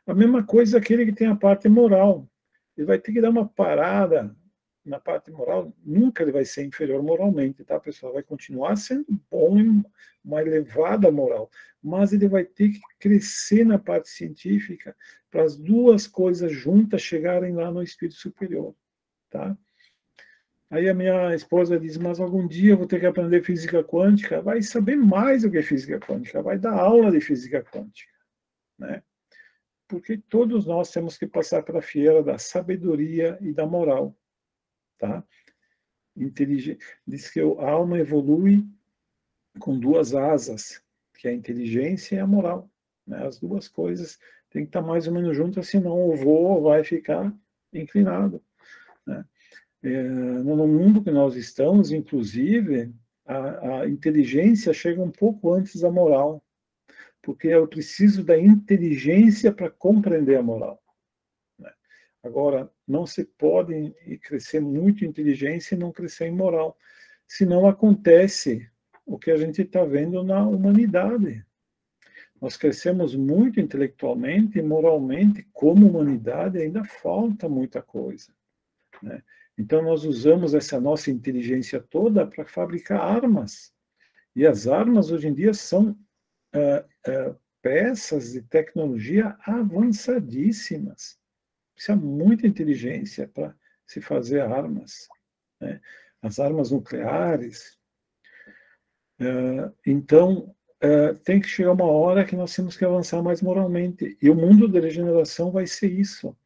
A mesma coisa aquele que tem a parte moral. Ele vai ter que dar uma parada na parte moral. Nunca ele vai ser inferior moralmente, tá, pessoal? Vai continuar sendo bom em uma elevada moral. Mas ele vai ter que crescer na parte científica para as duas coisas juntas chegarem lá no espírito superior, tá? Aí a minha esposa diz, mas algum dia eu vou ter que aprender física quântica. Vai saber mais do que física quântica, vai dar aula de física quântica, né? Porque todos nós temos que passar pela fieira da sabedoria e da moral, tá? Diz que a alma evolui com duas asas, que é a inteligência e a moral, né? As duas coisas têm que estar mais ou menos juntas, senão o voo vai ficar inclinado, né? No mundo que nós estamos, inclusive, a inteligência chega um pouco antes da moral, porque eu preciso da inteligência para compreender a moral, né? Agora, não se pode crescer muito em inteligência e não crescer em moral, senão acontece o que a gente está vendo na humanidade. Nós crescemos muito intelectualmente e moralmente, como humanidade, ainda falta muita coisa, né? Então, nós usamos essa nossa inteligência toda para fabricar armas. E as armas, hoje em dia, são peças de tecnologia avançadíssimas. Precisa muita inteligência para se fazer armas, né? As armas nucleares. Então, tem que chegar uma hora que nós temos que avançar mais moralmente. E o mundo da regeneração vai ser isso.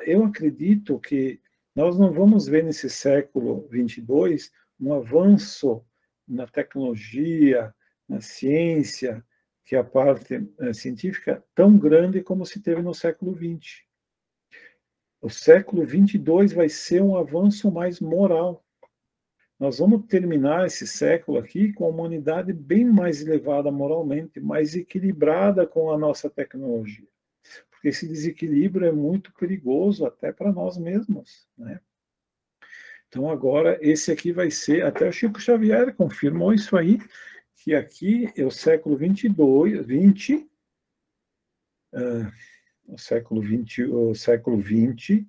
Eu acredito que nós não vamos ver nesse século 22 um avanço na tecnologia, na ciência, que é a parte científica, tão grande como se teve no século 20. O século 22 vai ser um avanço mais moral. Nós vamos terminar esse século aqui com a humanidade bem mais elevada moralmente, mais equilibrada com a nossa tecnologia. Porque esse desequilíbrio é muito perigoso até para nós mesmos, né? Então agora esse aqui vai ser, até o Chico Xavier confirmou isso aí, que aqui é o século 22, 20, o século 20, o século 20,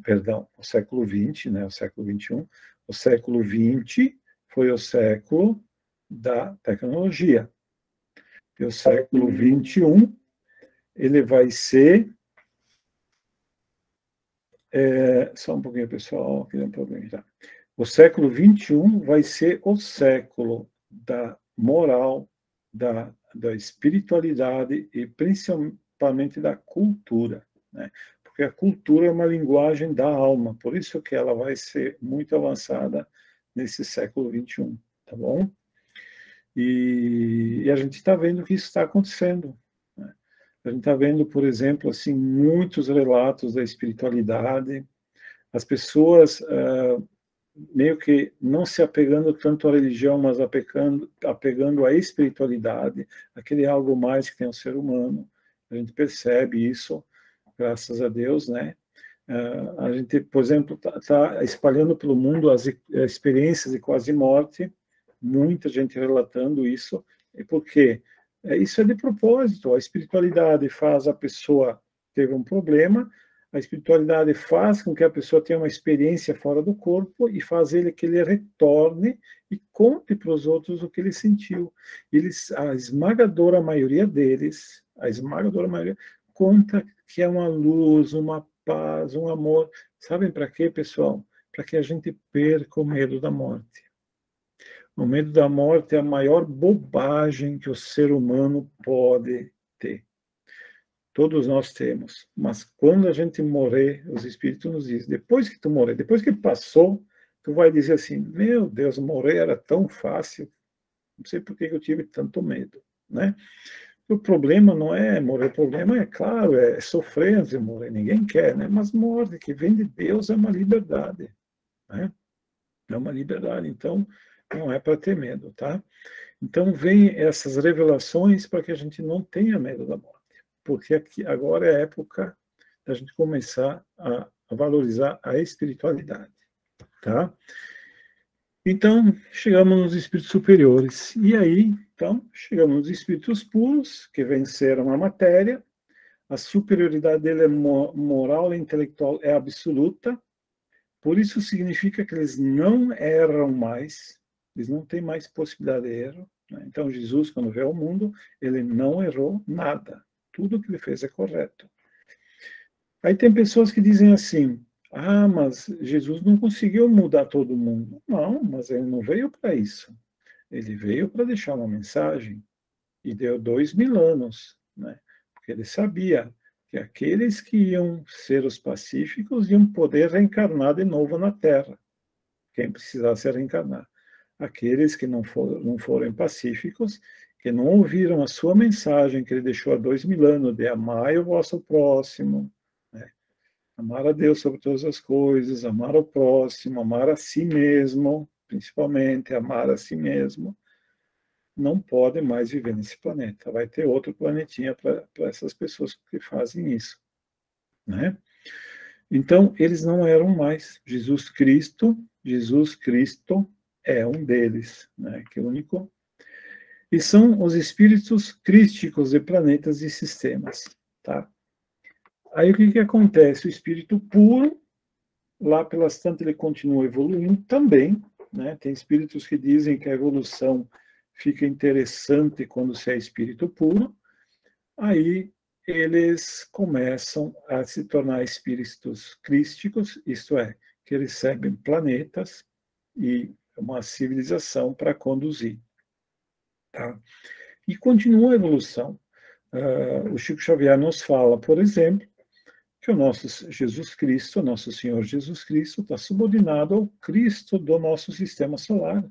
perdão, o século 20, né, o século 21, o século 20 foi o século da tecnologia. E o século 21 ele vai ser... só um pouquinho, pessoal, que deu um problema, tá? O século 21 vai ser o século da moral, da espiritualidade e principalmente da cultura, né? Porque a cultura é uma linguagem da alma, por isso que ela vai ser muito avançada nesse século 21, tá bom? E a gente está vendo que isso está acontecendo, né? A gente está vendo, por exemplo, assim, muitos relatos da espiritualidade, as pessoas meio que não se apegando tanto à religião, mas apegando à espiritualidade, aquele algo mais que tem o ser humano. A gente percebe isso, graças a Deus, né? A gente, por exemplo, tá espalhando pelo mundo as experiências de quase morte, muita gente relatando isso. E por quê? Isso é de propósito. A espiritualidade faz a pessoa ter um problema, a espiritualidade faz com que a pessoa tenha uma experiência fora do corpo e faz que ele retorne e conte para os outros o que ele sentiu. A esmagadora maioria deles, conta que é uma luz, uma paz, um amor. Sabem para quê, pessoal? Para que a gente perca o medo da morte. O medo da morte é a maior bobagem que o ser humano pode ter. Todos nós temos. Mas quando a gente morrer, os espíritos nos dizem, depois que tu morrer, depois que passou, tu vai dizer assim, meu Deus, morrer era tão fácil, não sei por que eu tive tanto medo, né? O problema não é morrer, o problema é, claro, é sofrer antes de morrer, ninguém quer, né? Mas morte que vem de Deus é uma liberdade, né? É uma liberdade, então não é para ter medo, tá? Então vem essas revelações para que a gente não tenha medo da morte, porque aqui, agora é a época da gente começar a valorizar a espiritualidade, tá? Então, chegamos nos espíritos superiores. E aí, então, chegamos nos espíritos puros, que venceram a matéria. A superioridade dele é moral e intelectual é absoluta. Por isso significa que eles não erram mais. Eles não têm mais possibilidade de erro, né? Então, Jesus, quando veio ao mundo, ele não errou nada. Tudo que ele fez é correto. Aí tem pessoas que dizem assim, ah, mas Jesus não conseguiu mudar todo mundo. Não, mas ele não veio para isso. Ele veio para deixar uma mensagem e deu 2000 anos, né? Porque ele sabia que aqueles que iam ser os pacíficos iam poder reencarnar de novo na Terra, quem precisasse reencarnar. Aqueles que não forem pacíficos, que não ouviram a sua mensagem que ele deixou há 2000 anos de amar o vosso próximo, amar a Deus sobre todas as coisas, amar o próximo, amar a si mesmo, principalmente amar a si mesmo, não podem mais viver nesse planeta. Vai ter outro planetinha para essas pessoas que fazem isso, né? Então, eles não eram mais. Jesus Cristo é um deles, né? Que é o único. E são os espíritos crísticos de planetas e sistemas, tá? Aí o que acontece? O espírito puro, lá pelas tantas, ele continua evoluindo também, né? Tem espíritos que dizem que a evolução fica interessante quando se é espírito puro. Aí eles começam a se tornar espíritos crísticos, isto é, que recebem planetas e uma civilização para conduzir, tá? E continua a evolução. O Chico Xavier nos fala, por exemplo, que o nosso Jesus Cristo, nosso Senhor Jesus Cristo, está subordinado ao Cristo do nosso sistema solar.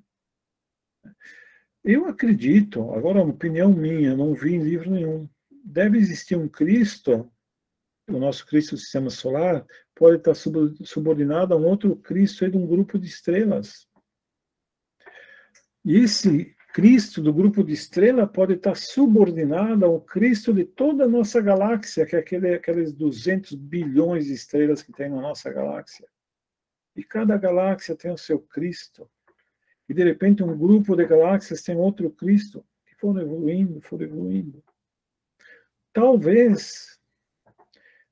Eu acredito, agora é uma opinião minha, não vi em livro nenhum, deve existir um Cristo, o nosso Cristo do sistema solar, pode estar subordinado a um outro Cristo aí de um grupo de estrelas. E esse Cristo do grupo de estrela pode estar subordinado ao Cristo de toda a nossa galáxia, que é aqueles 200 bilhões de estrelas que tem na nossa galáxia. E cada galáxia tem o seu Cristo. E, de repente, um grupo de galáxias tem outro Cristo, que foram evoluindo. Talvez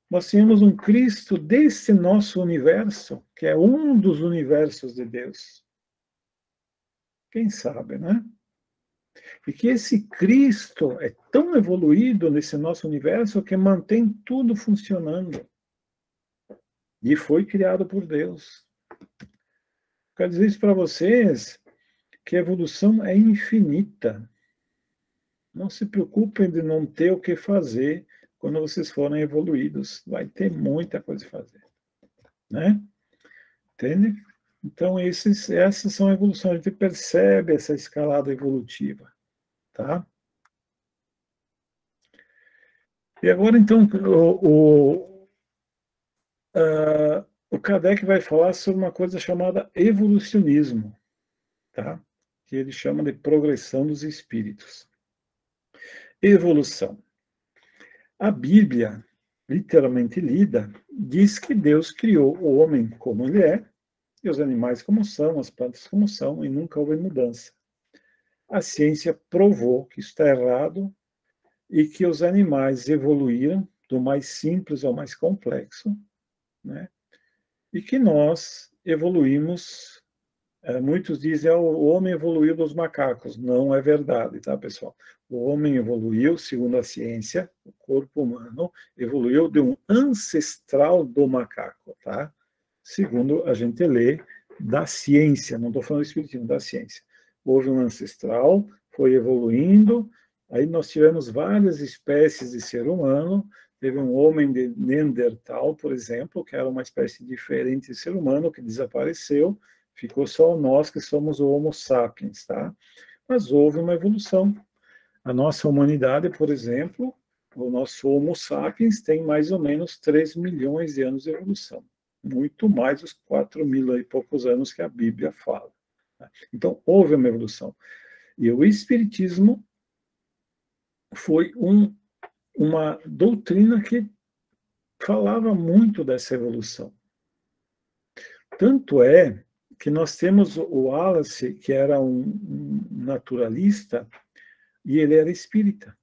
nós tenhamos um Cristo desse nosso universo, que é um dos universos de Deus. Quem sabe, né? E que esse Cristo é tão evoluído nesse nosso universo que mantém tudo funcionando. E foi criado por Deus. Quero dizer isso para vocês, que a evolução é infinita. Não se preocupem de não ter o que fazer quando vocês forem evoluídos. Vai ter muita coisa a fazer. Né? Entende? Então, essas são evoluções. A gente percebe essa escalada evolutiva. Tá? E agora, então, o Kardec vai falar sobre uma coisa chamada evolucionismo, tá? Que ele chama de progressão dos espíritos. Evolução. A Bíblia, literalmente lida, diz que Deus criou o homem como ele é, e os animais como são, as plantas como são, e nunca houve mudança. A ciência provou que isso está errado e que os animais evoluíram do mais simples ao mais complexo, né? E que nós evoluímos, muitos dizem que o homem evoluiu dos macacos. Não é verdade, tá, pessoal? O homem evoluiu, segundo a ciência, o corpo humano evoluiu de um ancestral do macaco, tá? Segundo a gente lê da ciência, não estou falando do espiritismo, da ciência. Houve um ancestral, foi evoluindo, aí nós tivemos várias espécies de ser humano, Teve um homem de Neandertal, por exemplo, que era uma espécie diferente de ser humano, que desapareceu, ficou só nós que somos o Homo sapiens, tá? Mas houve uma evolução. A nossa humanidade, por exemplo, o nosso Homo sapiens tem mais ou menos 3 milhões de anos de evolução. Muito mais dos 4.000 e poucos anos que a Bíblia fala. Então, houve uma evolução. E o Espiritismo foi uma doutrina que falava muito dessa evolução. Tanto é que nós temos o Wallace, que era um naturalista, e ele era espírita.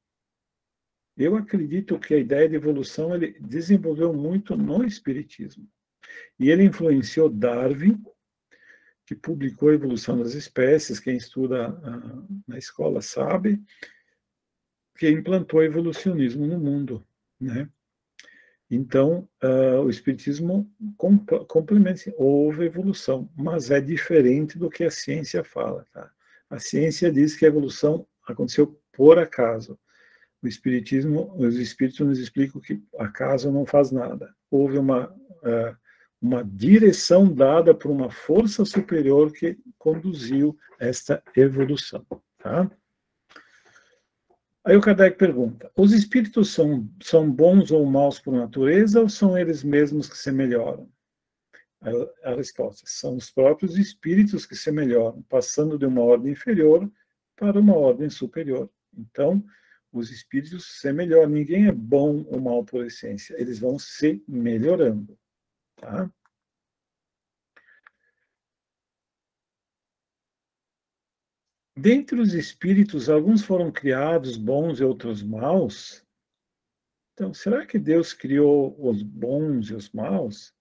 Eu acredito que a ideia de evolução ele desenvolveu muito no espiritismo. E ele influenciou Darwin, que publicou A Evolução das Espécies, quem estuda na escola sabe, que implantou o evolucionismo no mundo, né? Então, o Espiritismo complementa, houve evolução, mas é diferente do que a ciência fala, tá? A ciência diz que a evolução aconteceu por acaso. O Espiritismo, os Espíritos nos explicam que acaso não faz nada. Houve uma direção dada por uma força superior que conduziu esta evolução, tá? Aí o Kardec pergunta, os espíritos são bons ou maus por natureza, ou são eles mesmos que se melhoram? A resposta, são os próprios espíritos que se melhoram, passando de uma ordem inferior para uma ordem superior. Então, os espíritos se melhoram, ninguém é bom ou mau por essência, eles vão se melhorando, tá? Dentre os espíritos, alguns foram criados bons e outros maus. Então, será que Deus criou os bons e os maus?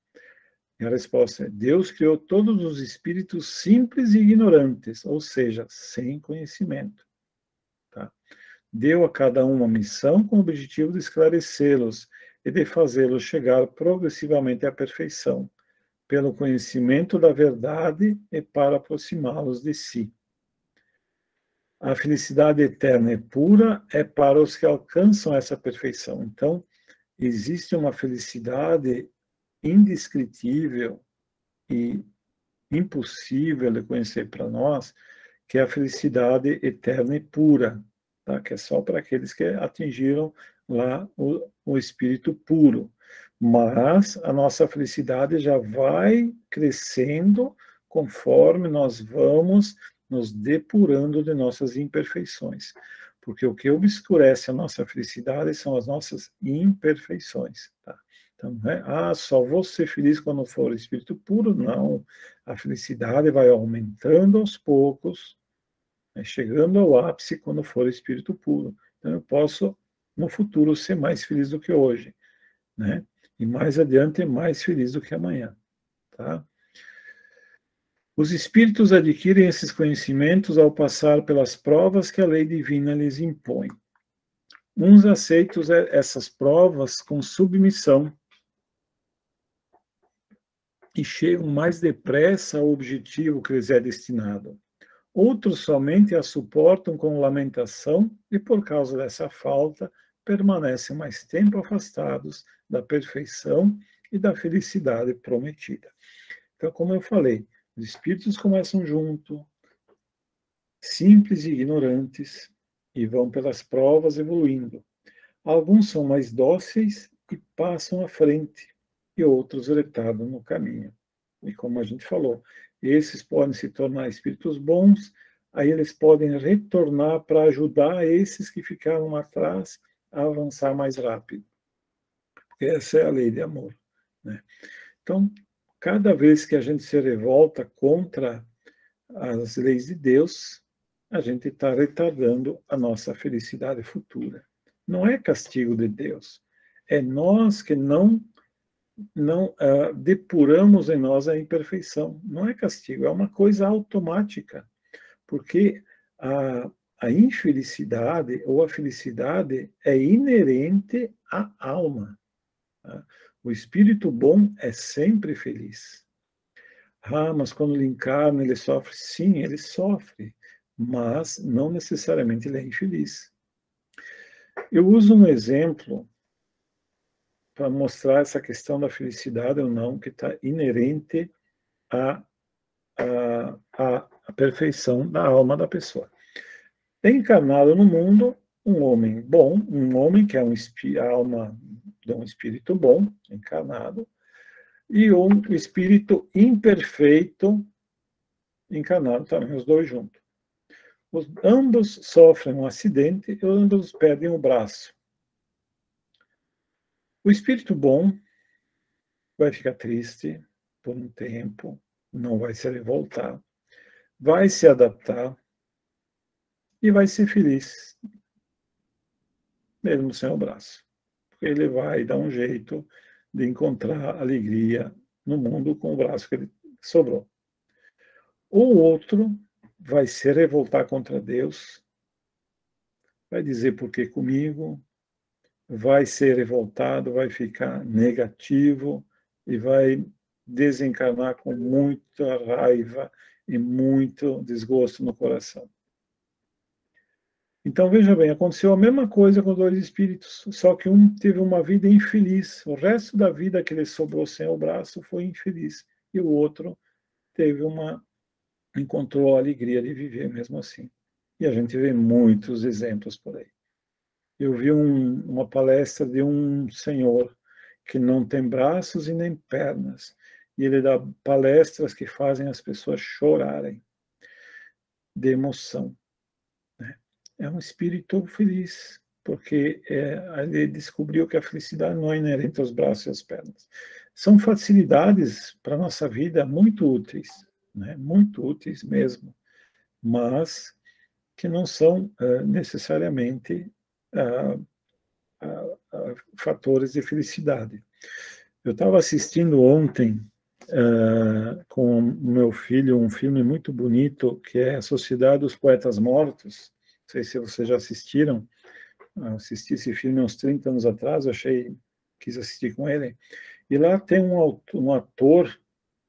E a resposta é: Deus criou todos os espíritos simples e ignorantes, ou seja, sem conhecimento. Tá? Deu a cada um uma missão com o objetivo de esclarecê-los e de fazê-los chegar progressivamente à perfeição, pelo conhecimento da verdade e para aproximá-los de si. A felicidade eterna e pura é para os que alcançam essa perfeição. Então, existe uma felicidade indescritível e impossível de conhecer para nós, que é a felicidade eterna e pura, tá? Que é só para aqueles que atingiram lá o espírito puro. Mas a nossa felicidade já vai crescendo conforme nós vamos nos depurando de nossas imperfeições. Porque o que obscurece a nossa felicidade são as nossas imperfeições. Tá? Então, não é, só vou ser feliz quando for espírito puro. Não. A felicidade vai aumentando aos poucos, né, chegando ao ápice quando for espírito puro. Então, eu posso, no futuro, ser mais feliz do que hoje. Né? E mais adiante, mais feliz do que amanhã. Tá? Os espíritos adquirem esses conhecimentos ao passar pelas provas que a lei divina lhes impõe. Uns aceitam essas provas com submissão e chegam mais depressa ao objetivo que lhes é destinado. Outros somente a suportam com lamentação e, por causa dessa falta, permanecem mais tempo afastados da perfeição e da felicidade prometida. Então, como eu falei, os espíritos começam junto, simples e ignorantes, e vão pelas provas evoluindo. Alguns são mais dóceis e passam à frente, e outros retardam no caminho. E como a gente falou, esses podem se tornar espíritos bons, aí eles podem retornar para ajudar esses que ficaram atrás a avançar mais rápido. Porque essa é a lei de amor. Né? Então, cada vez que a gente se revolta contra as leis de Deus, a gente está retardando a nossa felicidade futura. Não é castigo de Deus. É nós que não depuramos em nós a imperfeição. Não é castigo, é uma coisa automática. Porque a infelicidade ou a felicidade é inerente à alma. Tá? O espírito bom é sempre feliz. Mas quando ele encarna, ele sofre? Sim, ele sofre, mas não necessariamente ele é infeliz. Eu uso um exemplo para mostrar essa questão da felicidade ou não, que está inerente à perfeição da alma da pessoa. Encarnado no mundo, um homem bom, um homem que é a alma de um espírito bom, encarnado, e um espírito imperfeito, encarnado também, os dois juntos. Ambos sofrem um acidente e ambos perdem o braço. O espírito bom vai ficar triste por um tempo, não vai se revoltar, vai se adaptar e vai ser feliz, mesmo sem o braço. Porque ele vai dar um jeito de encontrar alegria no mundo com o braço que ele sobrou. O outro vai se revoltar contra Deus, vai dizer por que comigo, vai ser revoltado, vai ficar negativo e vai desencarnar com muita raiva e muito desgosto no coração. Então, veja bem, aconteceu a mesma coisa com os dois espíritos, só que um teve uma vida infeliz. O resto da vida que ele sobrou sem o braço foi infeliz. E o outro encontrou a alegria de viver mesmo assim. E a gente vê muitos exemplos por aí. Eu vi uma palestra de um senhor que não tem braços e nem pernas. E ele dá palestras que fazem as pessoas chorarem de emoção. É um espírito feliz, porque ele descobriu que a felicidade não é inerente aos braços e às pernas. São facilidades para a nossa vida muito úteis, né? Muito úteis mesmo, mas que não são necessariamente fatores de felicidade. Eu estava assistindo ontem com o meu filho um filme muito bonito, que é A Sociedade dos Poetas Mortos. Não sei se vocês já assistiram. Eu assisti esse filme há uns 30 anos atrás, quis assistir com ele. E lá tem um ator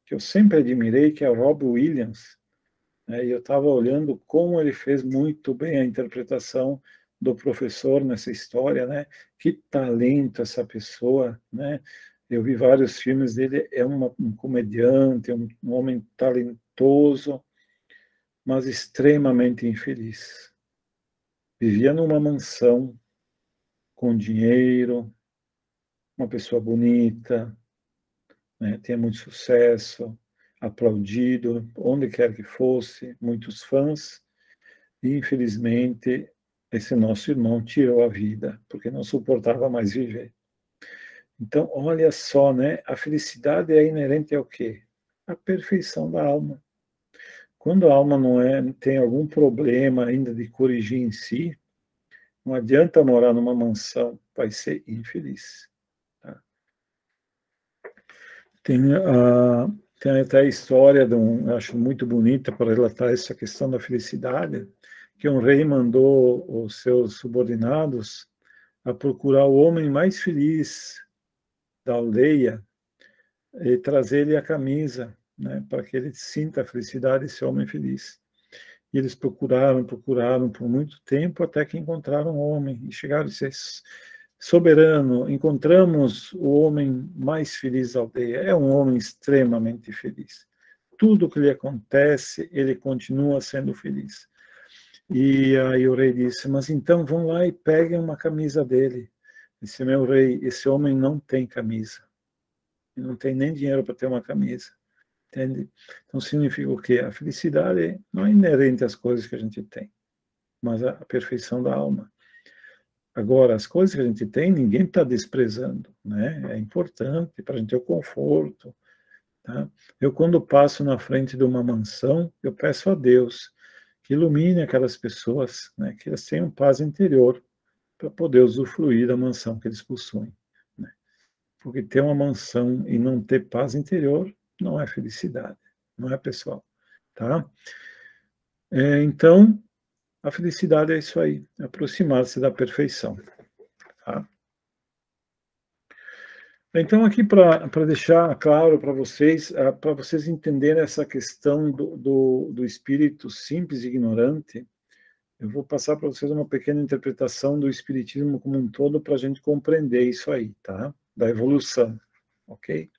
que eu sempre admirei, que é o Robbie Williams. Né? E eu estava olhando como ele fez muito bem a interpretação do professor nessa história, né? Que talento essa pessoa, né? Eu vi vários filmes dele, é um comediante, um homem talentoso, mas extremamente infeliz. Vivia numa mansão, com dinheiro, uma pessoa bonita, né? Tinha muito sucesso, aplaudido, onde quer que fosse, muitos fãs, e infelizmente esse nosso irmão tirou a vida, porque não suportava mais viver. Então, olha só, né? A felicidade é inerente ao quê? A perfeição da alma. Quando a alma tem algum problema ainda de corrigir em si, não adianta morar numa mansão, vai ser infeliz. Tá? Tem até a história eu acho muito bonita para relatar essa questão da felicidade, que um rei mandou os seus subordinados a procurar o homem mais feliz da aldeia e trazer-lhe a camisa, né, para que ele sinta a felicidade de ser homem feliz. E eles procuraram por muito tempo até que encontraram um homem e chegaram a dizer: soberano, encontramos o homem mais feliz da aldeia. É um homem extremamente feliz. Tudo que lhe acontece, ele continua sendo feliz. E aí o rei disse: mas então vão lá e peguem uma camisa dele. Disse: meu rei, esse homem não tem camisa. Ele não tem nem dinheiro para ter uma camisa. Entende? Então significa o quê? A felicidade não é inerente às coisas que a gente tem, mas a perfeição da alma. Agora, as coisas que a gente tem, ninguém está desprezando, né? É importante para a gente ter o conforto. Tá? Eu, quando passo na frente de uma mansão, eu peço a Deus que ilumine aquelas pessoas, né? Que elas tenham paz interior para poder usufruir da mansão que eles possuem. Né? Porque ter uma mansão e não ter paz interior não é felicidade, não é, pessoal? Tá? Então, a felicidade é isso aí, aproximar-se da perfeição. Tá? Então, aqui para deixar claro para vocês entenderem essa questão do espírito simples e ignorante, eu vou passar para vocês uma pequena interpretação do espiritismo como um todo para a gente compreender isso aí, tá? da evolução, ok?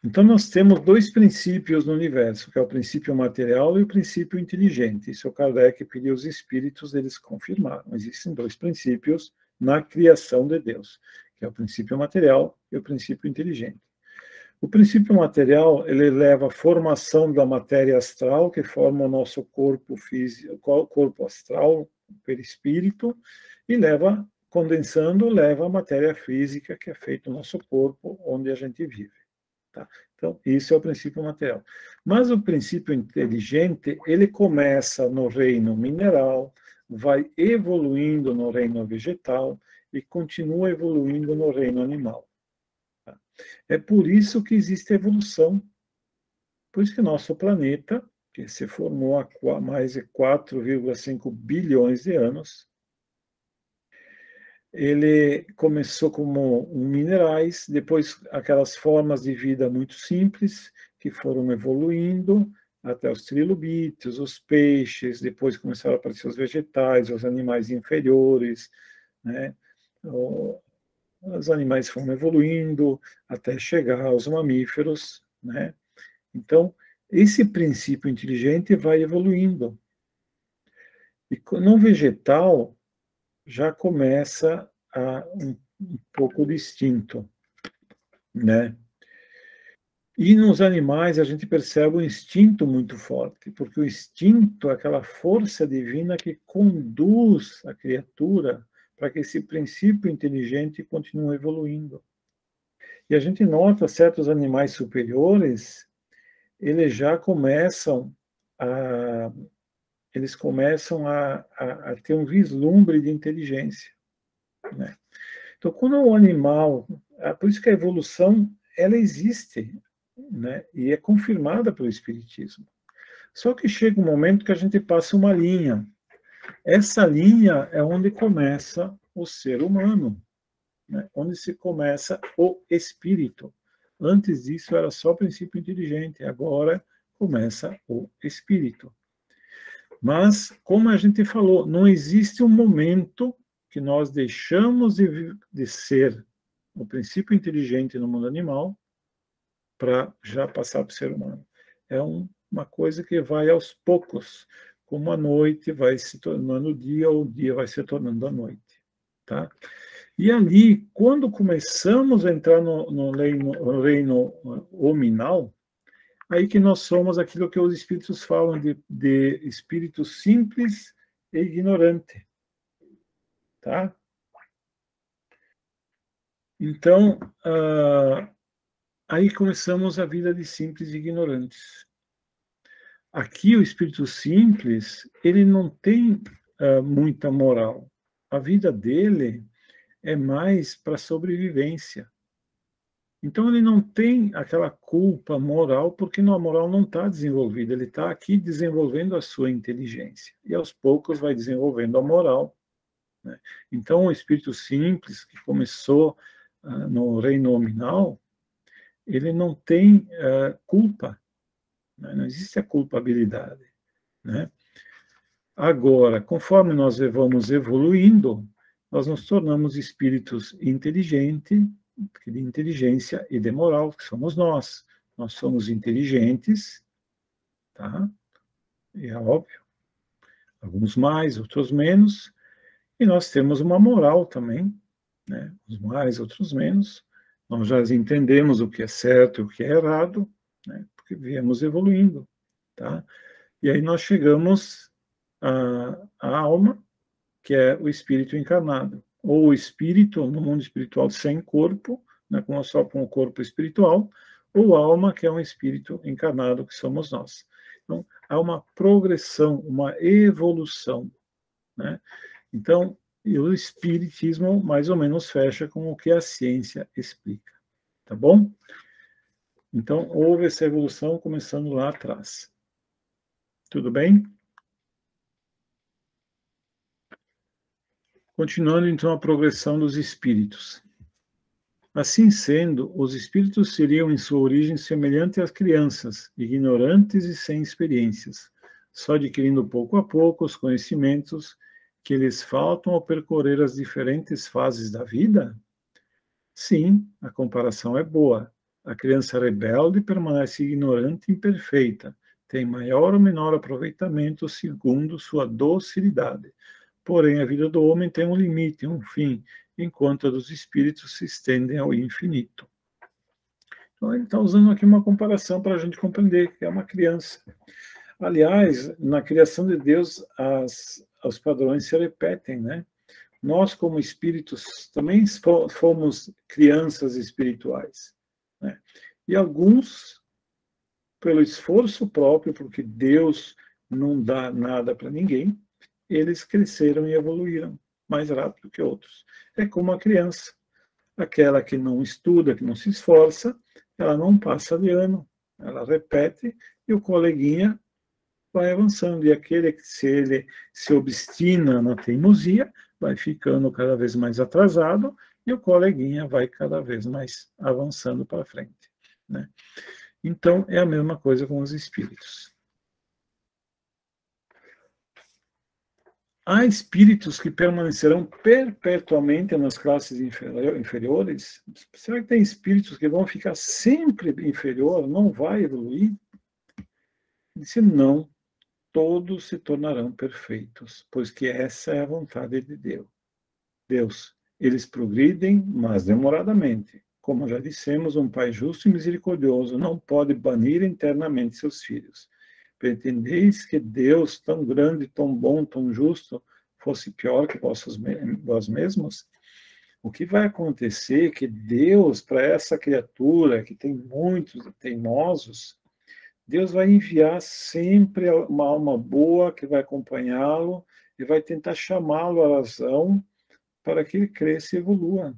Então, nós temos dois princípios no universo, que é o princípio material e o princípio inteligente. Isso o Kardec pediu aos espíritos, eles confirmaram. Existem dois princípios na criação de Deus, que é o princípio material e o princípio inteligente. O princípio material, ele leva à formação da matéria astral, que forma o nosso corpo físico, corpo astral, o perispírito, e leva, condensando, leva a matéria física, que é feito o nosso corpo, onde a gente vive. Tá? Então, isso é o princípio material. Mas o princípio inteligente, ele começa no reino mineral, vai evoluindo no reino vegetal e continua evoluindo no reino animal. Tá? É por isso que existe evolução. Por isso que nosso planeta, que se formou há mais de 4,5 bilhões de anos, ele começou como minerais, depois aquelas formas de vida muito simples, que foram evoluindo até os trilobites, os peixes, depois começaram a aparecer os vegetais, os animais inferiores, né? Os animais foram evoluindo até chegar aos mamíferos, né? Então, esse princípio inteligente vai evoluindo. E no vegetal, já começa um pouco distinto, né? E nos animais a gente percebe um instinto muito forte, porque o instinto é aquela força divina que conduz a criatura para que esse princípio inteligente continue evoluindo. E a gente nota certos animais superiores, eles já começam a ter um vislumbre de inteligência, né? Então, quando o animal, por isso que a evolução, ela existe, né? E é confirmada pelo Espiritismo. Só que chega um momento que a gente passa uma linha. Essa linha é onde começa o ser humano, né? Onde se começa o espírito. Antes disso era só princípio inteligente, agora começa o espírito. Mas, como a gente falou, não existe um momento que nós deixamos de ser o princípio inteligente no mundo animal para já passar para o ser humano. É uma coisa que vai aos poucos, como a noite vai se tornando dia, ou o dia vai se tornando a noite. Tá? E ali, quando começamos a entrar no reino hominal, aí que nós somos aquilo que os espíritos falam de espírito simples e ignorante. Tá? Então, aí começamos a vida de simples e ignorantes. Aqui o espírito simples, ele não tem muita moral. A vida dele é mais para sobrevivência. Então ele não tem aquela culpa moral, porque a moral não está desenvolvida. Ele está aqui desenvolvendo a sua inteligência. E aos poucos vai desenvolvendo a moral, né? Então o espírito simples, que começou no reino nominal, ele não tem culpa, né? Não existe a culpabilidade, né? Agora, conforme nós vamos evoluindo, nós nos tornamos espíritos inteligentes, de inteligência e de moral, que somos nós. Nós somos inteligentes, tá? É óbvio. Alguns mais, outros menos. E nós temos uma moral também, né? Uns mais, outros menos. Nós já entendemos o que é certo e o que é errado, né? Porque viemos evoluindo, tá? E aí nós chegamos à alma, que é o espírito encarnado, ou o espírito no mundo espiritual sem corpo, né, só com o corpo espiritual, ou alma, que é um espírito encarnado, que somos nós. Então, há uma progressão, uma evolução, né? Então, o espiritismo mais ou menos fecha com o que a ciência explica, tá bom? Então, houve essa evolução começando lá atrás. Tudo bem? Continuando, então, a progressão dos espíritos. Assim sendo, os espíritos seriam, em sua origem, semelhantes às crianças, ignorantes e sem experiências, só adquirindo pouco a pouco os conhecimentos que lhes faltam ao percorrer as diferentes fases da vida? Sim, a comparação é boa. A criança rebelde permanece ignorante e imperfeita, tem maior ou menor aproveitamento segundo sua docilidade. Porém, a vida do homem tem um limite, um fim, enquanto a dos espíritos se estendem ao infinito. Então, ele está usando aqui uma comparação para a gente compreender que é uma criança. Aliás, na criação de Deus, os padrões se repetem, né? Nós, como espíritos, também fomos crianças espirituais, né? E alguns, pelo esforço próprio, porque Deus não dá nada para ninguém, eles cresceram e evoluíram mais rápido que outros. É como a criança. Aquela que não estuda, que não se esforça, ela não passa de ano, ela repete e o coleguinha vai avançando. E aquele que, se ele se obstina na teimosia, vai ficando cada vez mais atrasado e o coleguinha vai cada vez mais avançando para frente, né? Então, é a mesma coisa com os espíritos. Há espíritos que permanecerão perpetuamente nas classes inferiores? Será que tem espíritos que vão ficar sempre inferior, não vai evoluir? Disse não, todos se tornarão perfeitos, pois que essa é a vontade de Deus. Eles progridem, mas demoradamente. Como já dissemos, um pai justo e misericordioso não pode banir internamente seus filhos. Pretendeis que Deus, tão grande, tão bom, tão justo, fosse pior que vós mesmos? O que vai acontecer é que Deus, para essa criatura que tem muitos teimosos, Deus vai enviar sempre uma alma boa que vai acompanhá-lo e vai tentar chamá-lo à razão para que ele cresça e evolua,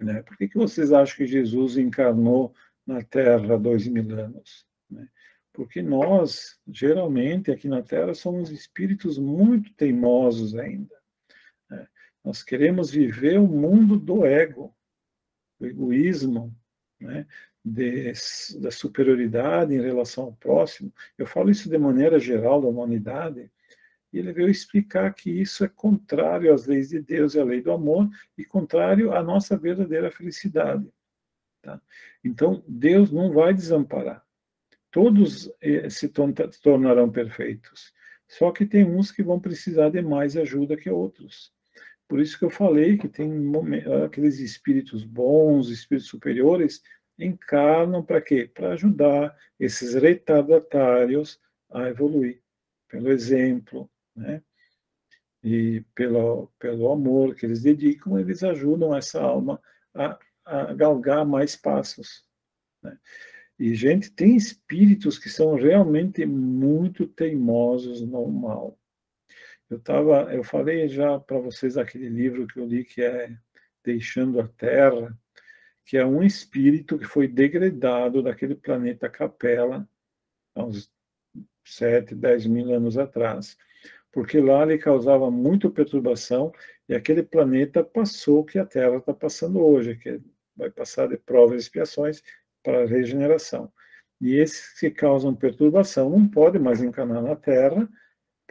né? Por que vocês acham que Jesus encarnou na Terra há 2000 anos? Né? Porque nós, geralmente, aqui na Terra, somos espíritos muito teimosos ainda, né? Nós queremos viver o mundo do ego, do egoísmo, né? Da superioridade em relação ao próximo. Eu falo isso de maneira geral da humanidade, e ele veio explicar que isso é contrário às leis de Deus e à lei do amor, e contrário à nossa verdadeira felicidade. Tá? Então, Deus não vai desamparar. Todos se tornarão perfeitos. Só que tem uns que vão precisar de mais ajuda que outros. Por isso que eu falei que tem aqueles espíritos bons, espíritos superiores, encarnam para quê? Para ajudar esses retardatários a evoluir. Pelo exemplo, né? E pelo amor que eles dedicam, eles ajudam essa alma a galgar mais passos, né? E, gente, tem espíritos que são realmente muito teimosos no mal. Eu falei já para vocês aquele livro que eu li, que é Deixando a Terra, que é um espírito que foi degradado daquele planeta Capela, há uns 7, 10 mil anos atrás, porque lá ele causava muita perturbação e aquele planeta passou o que a Terra está passando hoje, que vai passar de provas e expiações para a regeneração. E esses que causam perturbação não podem mais encarnar na Terra,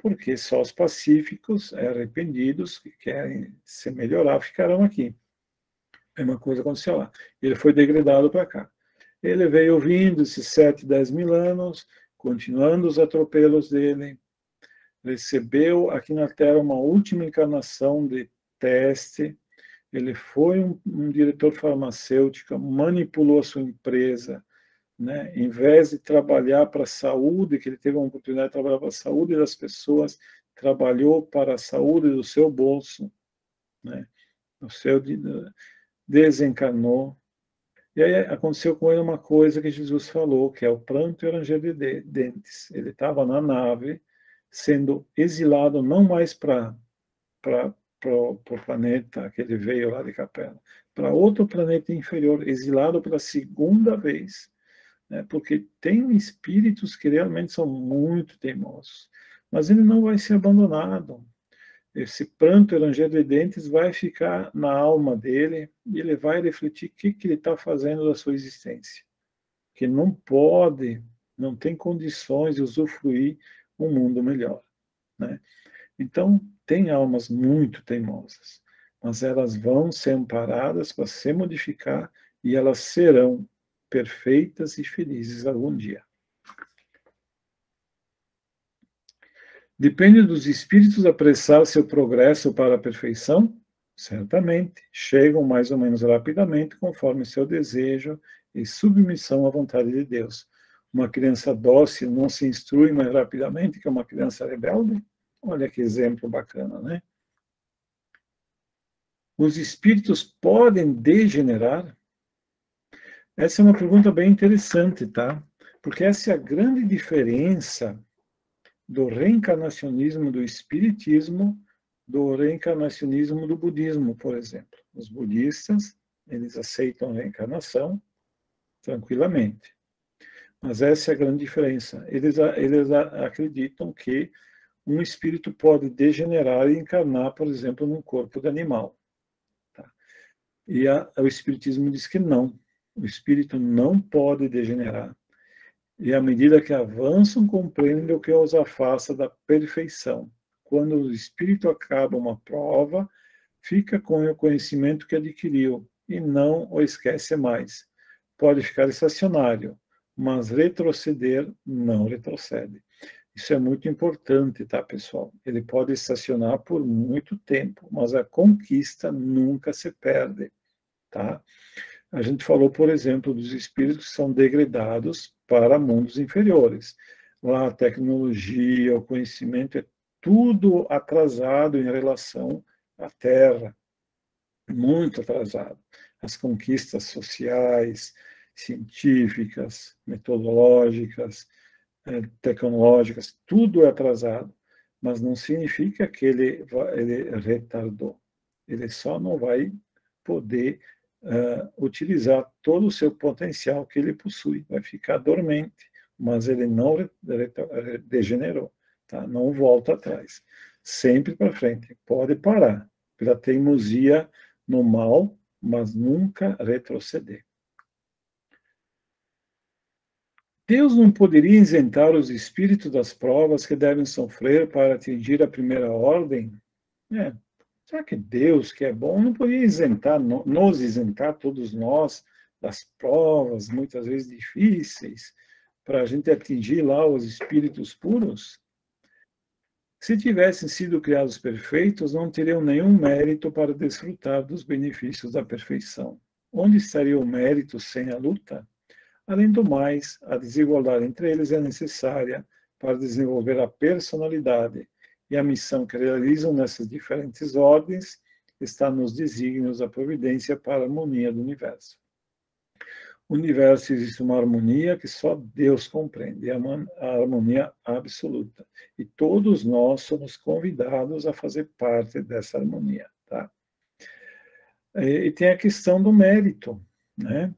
porque só os pacíficos, arrependidos, que querem se melhorar, ficarão aqui. A mesma coisa aconteceu lá. Ele foi degradado para cá. Ele veio ouvindo esses 7, 10 mil anos, continuando os atropelos dele, recebeu aqui na Terra uma última encarnação de teste, ele foi um diretor farmacêutico, manipulou a sua empresa, né? Em vez de trabalhar para a saúde, que ele teve uma oportunidade de trabalhar para a saúde das pessoas, trabalhou para a saúde do seu bolso, né? O seu desencarnou. E aí aconteceu com ele uma coisa que Jesus falou, que é o pranto e o ranger de dentes. Ele estava na nave, sendo exilado não mais para o planeta que ele veio lá de Capela, para outro planeta inferior, exilado pela segunda vez, né? Porque tem espíritos que realmente são muito teimosos, mas ele não vai ser abandonado. Esse pranto e ranger de dentes vai ficar na alma dele e ele vai refletir o que ele está fazendo da sua existência. Que não pode, não tem condições de usufruir um mundo melhor, né? Então, tem almas muito teimosas. mas elas vão ser amparadas para se modificar e elas serão perfeitas e felizes algum dia. Depende dos espíritos apressar seu progresso para a perfeição? Certamente, chegam mais ou menos rapidamente conforme seu desejo e submissão à vontade de Deus. Uma criança dócil não se instrui mais rapidamente que uma criança rebelde? Olha que exemplo bacana, né? Os espíritos podem degenerar? Essa é uma pergunta bem interessante, tá? Porque essa é a grande diferença do reencarnacionismo do espiritismo do reencarnacionismo do budismo, por exemplo. Os budistas, eles aceitam a reencarnação tranquilamente. Mas essa é a grande diferença. Eles acreditam que um espírito pode degenerar e encarnar, por exemplo, num corpo de animal. Tá? E o espiritismo diz que não. O espírito não pode degenerar. E à medida que avançam, compreendem o que os afasta da perfeição. Quando o espírito acaba uma prova, fica com o conhecimento que adquiriu e não o esquece mais. Pode ficar estacionário, mas retroceder não retrocede. Isso é muito importante, tá, pessoal? Ele pode estacionar por muito tempo, mas a conquista nunca se perde, tá? A gente falou, por exemplo, dos espíritos que são degradados para mundos inferiores. Lá a tecnologia, o conhecimento é tudo atrasado em relação à Terra, muito atrasado. As conquistas sociais, científicas, metodológicas, tecnológicas, tudo é atrasado, mas não significa que ele retardou. Ele só não vai poder utilizar todo o seu potencial que ele possui, vai ficar dormente, mas ele não degenerou, tá? Não volta atrás, sempre para frente, pode parar, pela teimosia no mal, mas nunca retroceder. Deus não poderia isentar os espíritos das provas que devem sofrer para atingir a primeira ordem? Será que Deus, que é bom, não poderia nos isentar, todos nós, das provas, muitas vezes difíceis, para a gente atingir lá os espíritos puros? Se tivessem sido criados perfeitos, não teriam nenhum mérito para desfrutar dos benefícios da perfeição. Onde estaria o mérito sem a luta? Além do mais, a desigualdade entre eles é necessária para desenvolver a personalidade, e a missão que realizam nessas diferentes ordens está nos desígnios da providência para a harmonia do universo. No universo existe uma harmonia que só Deus compreende, é a harmonia absoluta. E todos nós somos convidados a fazer parte dessa harmonia. Tá? E tem a questão do mérito, né?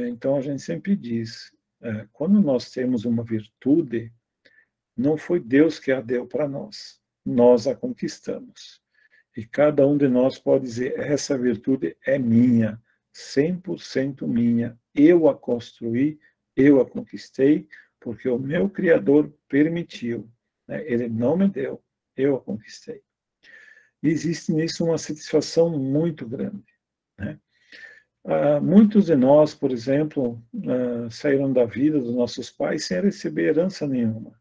Então a gente sempre diz, quando nós temos uma virtude, não foi Deus que a deu para nós. Nós a conquistamos. E cada um de nós pode dizer, essa virtude é minha, 100% minha. Eu a construí, eu a conquistei, porque o meu Criador permitiu. Né? Ele não me deu, eu a conquistei. E existe nisso uma satisfação muito grande. Né? Muitos de nós, por exemplo, saíram da vida dos nossos pais sem receber herança nenhuma.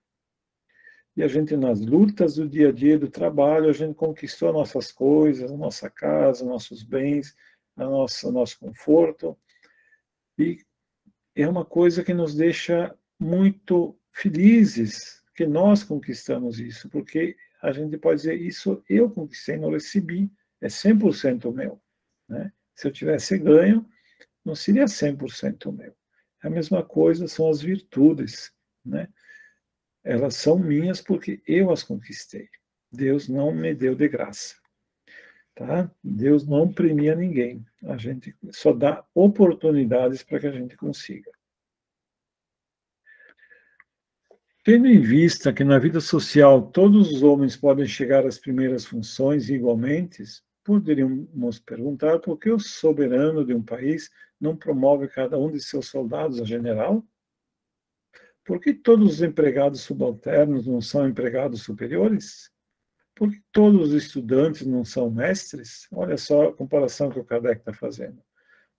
E a gente, nas lutas do dia a dia, do trabalho, a gente conquistou nossas coisas, a nossa casa, nossos bens, nosso conforto. E é uma coisa que nos deixa muito felizes que nós conquistamos isso, porque a gente pode dizer, isso eu conquistei, não recebi, é 100% meu. Né? Se eu tivesse ganho, não seria 100% meu. A mesma coisa são as virtudes, né? Elas são minhas porque eu as conquistei. Deus não me deu de graça. Tá? Deus não premia ninguém. A gente só dá oportunidades para que a gente consiga. Tendo em vista que na vida social todos os homens podem chegar às primeiras funções igualmente, poderíamos perguntar por que o soberano de um país não promove cada um de seus soldados a general? Por que todos os empregados subalternos não são empregados superiores? Porque todos os estudantes não são mestres? Olha só a comparação que o Kardec está fazendo.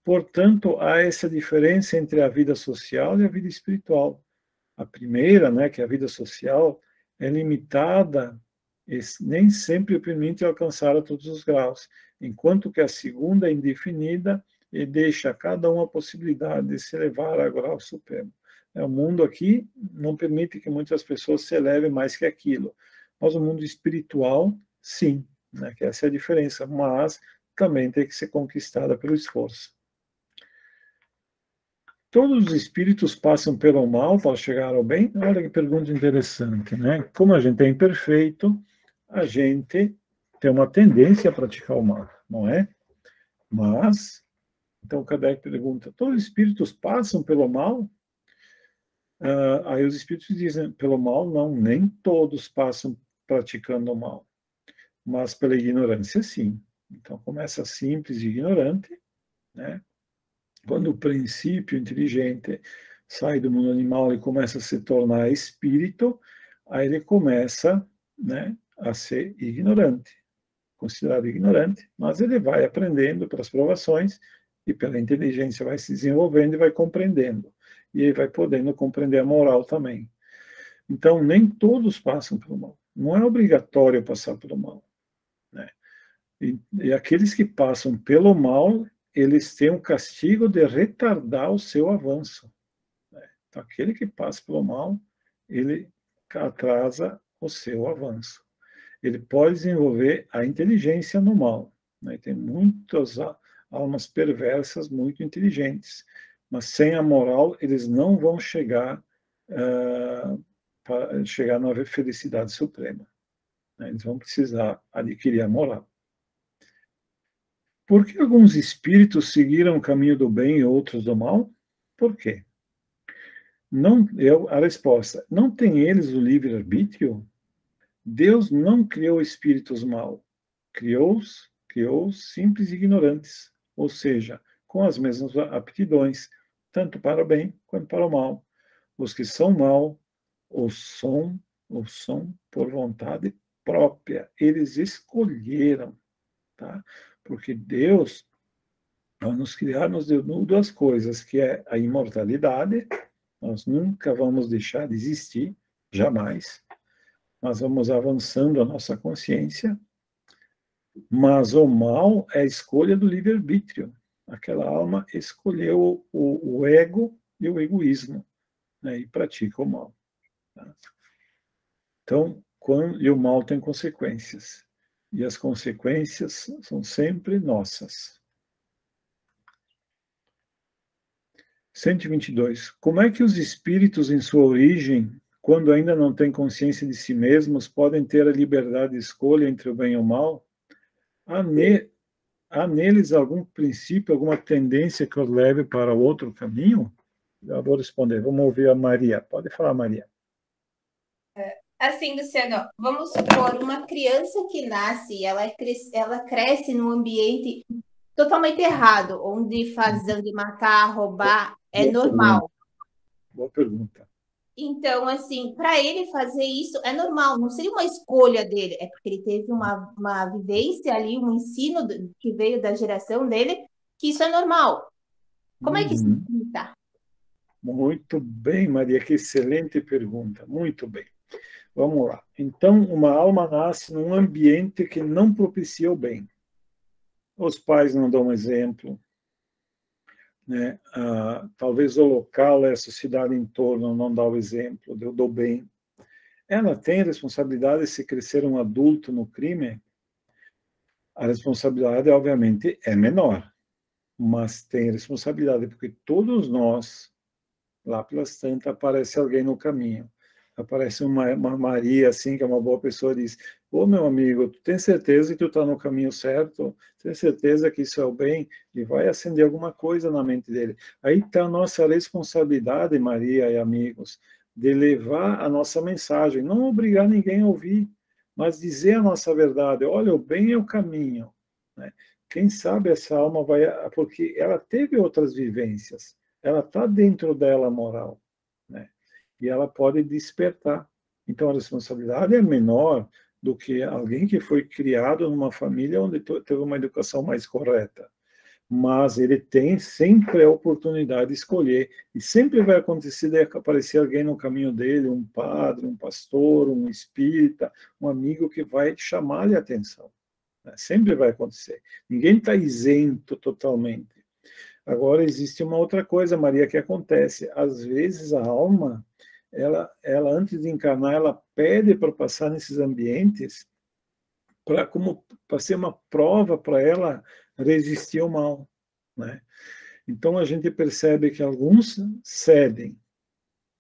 Portanto, há essa diferença entre a vida social e a vida espiritual. A primeira, né, que é a vida social, é limitada, nem sempre permite alcançar a todos os graus, enquanto que a segunda é indefinida e deixa a cada um a possibilidade de se elevar ao grau supremo. O mundo aqui não permite que muitas pessoas se elevem mais que aquilo, mas o mundo espiritual, sim, né, que essa é a diferença, mas também tem que ser conquistada pelo esforço. Todos os espíritos passam pelo mal para chegar ao bem? Olha que pergunta interessante, né? Como a gente é imperfeito, a gente tem uma tendência a praticar o mal, não é? Mas, então Kardec pergunta, todos os espíritos passam pelo mal? Aí os espíritos dizem, pelo mal não, nem todos passam praticando o mal, mas pela ignorância sim. Então começa simples e ignorante, né? Quando o princípio inteligente sai do mundo animal e começa a se tornar espírito, aí ele começa, né, a ser ignorante, considerado ignorante, mas ele vai aprendendo pelas provações e pela inteligência vai se desenvolvendo e vai compreendendo. E ele vai podendo compreender a moral também. Então, nem todos passam pelo mal. Não é obrigatório passar pelo mal, né? E aqueles que passam pelo mal, eles têm um castigo de retardar o seu avanço, né? Então, aquele que passa pelo mal, ele atrasa o seu avanço. Ele pode desenvolver a inteligência no mal, né? Tem muitas almas perversas muito inteligentes, mas sem a moral eles não vão chegar na felicidade suprema, né? Eles vão precisar adquirir a moral. Por que alguns espíritos seguiram o caminho do bem e outros do mal? Por quê? A resposta, não têm eles o livre-arbítrio? Deus não criou espíritos mal, criou simples ignorantes, ou seja, com as mesmas aptidões, tanto para o bem quanto para o mal. Os que são mal, ou são por vontade própria, eles escolheram, tá? Porque Deus, ao nos criar, nos deu duas coisas, que é a imortalidade, nós nunca vamos deixar de existir, jamais. Nós vamos avançando a nossa consciência, mas o mal é a escolha do livre-arbítrio. Aquela alma escolheu o ego e o egoísmo, né, e pratica o mal. Tá? Então, e o mal tem consequências. E as consequências são sempre nossas. 122. Como é que os espíritos, em sua origem, quando ainda não têm consciência de si mesmos, podem ter a liberdade de escolha entre o bem e o mal? Há neles algum princípio, alguma tendência que os leve para outro caminho? Já vou responder. Vamos ouvir a Maria. Pode falar, Maria. Assim, Luciano, vamos supor uma criança que nasce, ela cresce num ambiente totalmente errado, onde fazer, de matar, roubar é normal. Boa pergunta. Então, assim, para ele fazer isso é normal, não seria uma escolha dele, é porque ele teve uma vivência ali, um ensino que veio da geração dele, que isso é normal. Como é que isso está? Muito bem, Maria, que excelente pergunta. Muito bem. Vamos lá. Então, uma alma nasce num ambiente que não propicia o bem. Os pais não dão exemplo, né? Talvez o local, a sociedade em torno não dá o exemplo do bem. Ela tem a responsabilidade, se crescer um adulto no crime, a responsabilidade, obviamente, é menor, mas tem responsabilidade, porque todos nós, lá pelas tantas, aparece alguém no caminho. Aparece uma Maria, assim, que é uma boa pessoa, e diz, ô meu amigo, tu tem certeza que tu está no caminho certo? Tem certeza que isso é o bem? E vai acender alguma coisa na mente dele. Aí está a nossa responsabilidade, Maria e amigos, de levar a nossa mensagem, não obrigar ninguém a ouvir, mas dizer a nossa verdade. Olha, o bem é o caminho, né? Quem sabe essa alma vai... Porque ela teve outras vivências, ela está dentro dela a moral, né? E ela pode despertar. Então, a responsabilidade é menor do que alguém que foi criado numa família onde teve uma educação mais correta. Mas ele tem sempre a oportunidade de escolher, e sempre vai acontecer de aparecer alguém no caminho dele, um padre, um pastor, um espírita, um amigo que vai chamar-lhe a atenção. Sempre vai acontecer. Ninguém está isento totalmente. Agora, existe uma outra coisa, Maria, que acontece. Às vezes, a alma, ela antes de encarnar, ela pede para passar nesses ambientes para ser uma prova para ela resistir ao mal, né? Então, a gente percebe que alguns cedem.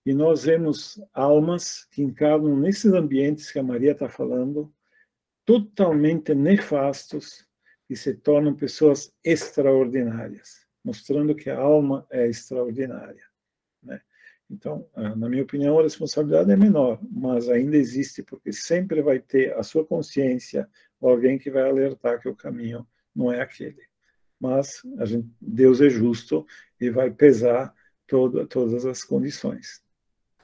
E nós vemos almas que encarnam nesses ambientes que a Maria está falando, totalmente nefastos, e se tornam pessoas extraordinárias, mostrando que a alma é extraordinária, né? Então, na minha opinião, a responsabilidade é menor, mas ainda existe, porque sempre vai ter a sua consciência, ou alguém que vai alertar que o caminho não é aquele. Mas Deus é justo e vai pesar todas as condições.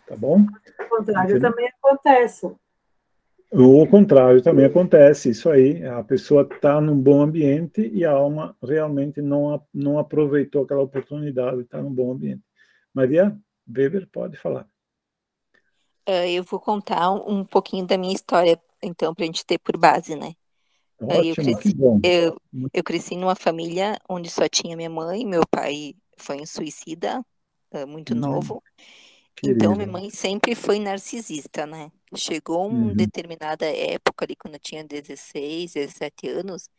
Tá bom? O contrário também acontece. O contrário também acontece, isso aí. A pessoa está num bom ambiente e a alma realmente não aproveitou aquela oportunidade de estar num bom ambiente. Maria Weber, pode falar. Eu vou contar um pouquinho da minha história, então, para a gente ter por base, né? Ótimo, que bom. Eu cresci numa família onde só tinha minha mãe, meu pai foi um suicida, muito novo. Então, minha mãe sempre foi narcisista, né? Chegou uma determinada época, ali quando eu tinha 16, 17 anos,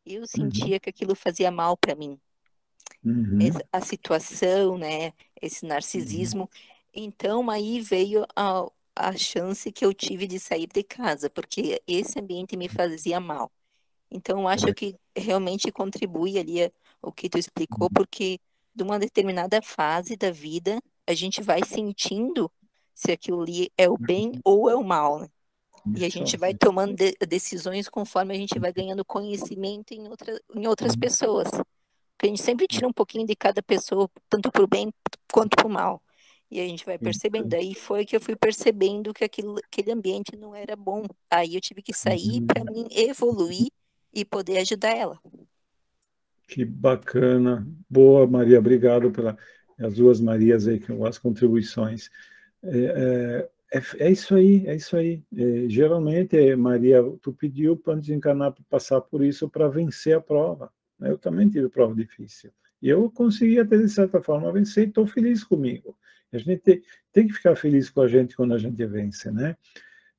eu sentia que aquilo fazia mal para mim. A situação, né? Esse narcisismo. Então, aí veio a chance que eu tive de sair de casa, porque esse ambiente me fazia mal. Então, eu acho que realmente contribui ali o que tu explicou, porque de uma determinada fase da vida, a gente vai sentindo se aquilo ali é o bem ou é o mal, né? E a gente vai tomando decisões conforme a gente vai ganhando conhecimento em outras pessoas. Porque a gente sempre tira um pouquinho de cada pessoa, tanto para o bem quanto para o mal. E a gente vai percebendo. Aí foi que eu fui percebendo que aquele ambiente não era bom. Aí eu tive que sair para mim evoluir e poder ajudar ela. Que bacana. Boa, Maria, obrigado pelas duas Marias aí, com as contribuições. É isso aí, é isso aí. Geralmente, Maria, tu pediu para desencarnar, para passar por isso, para vencer a prova. Eu também tive prova difícil. E eu consegui até, de certa forma, vencer e estou feliz comigo. A gente tem que ficar feliz com a gente quando a gente vence, né?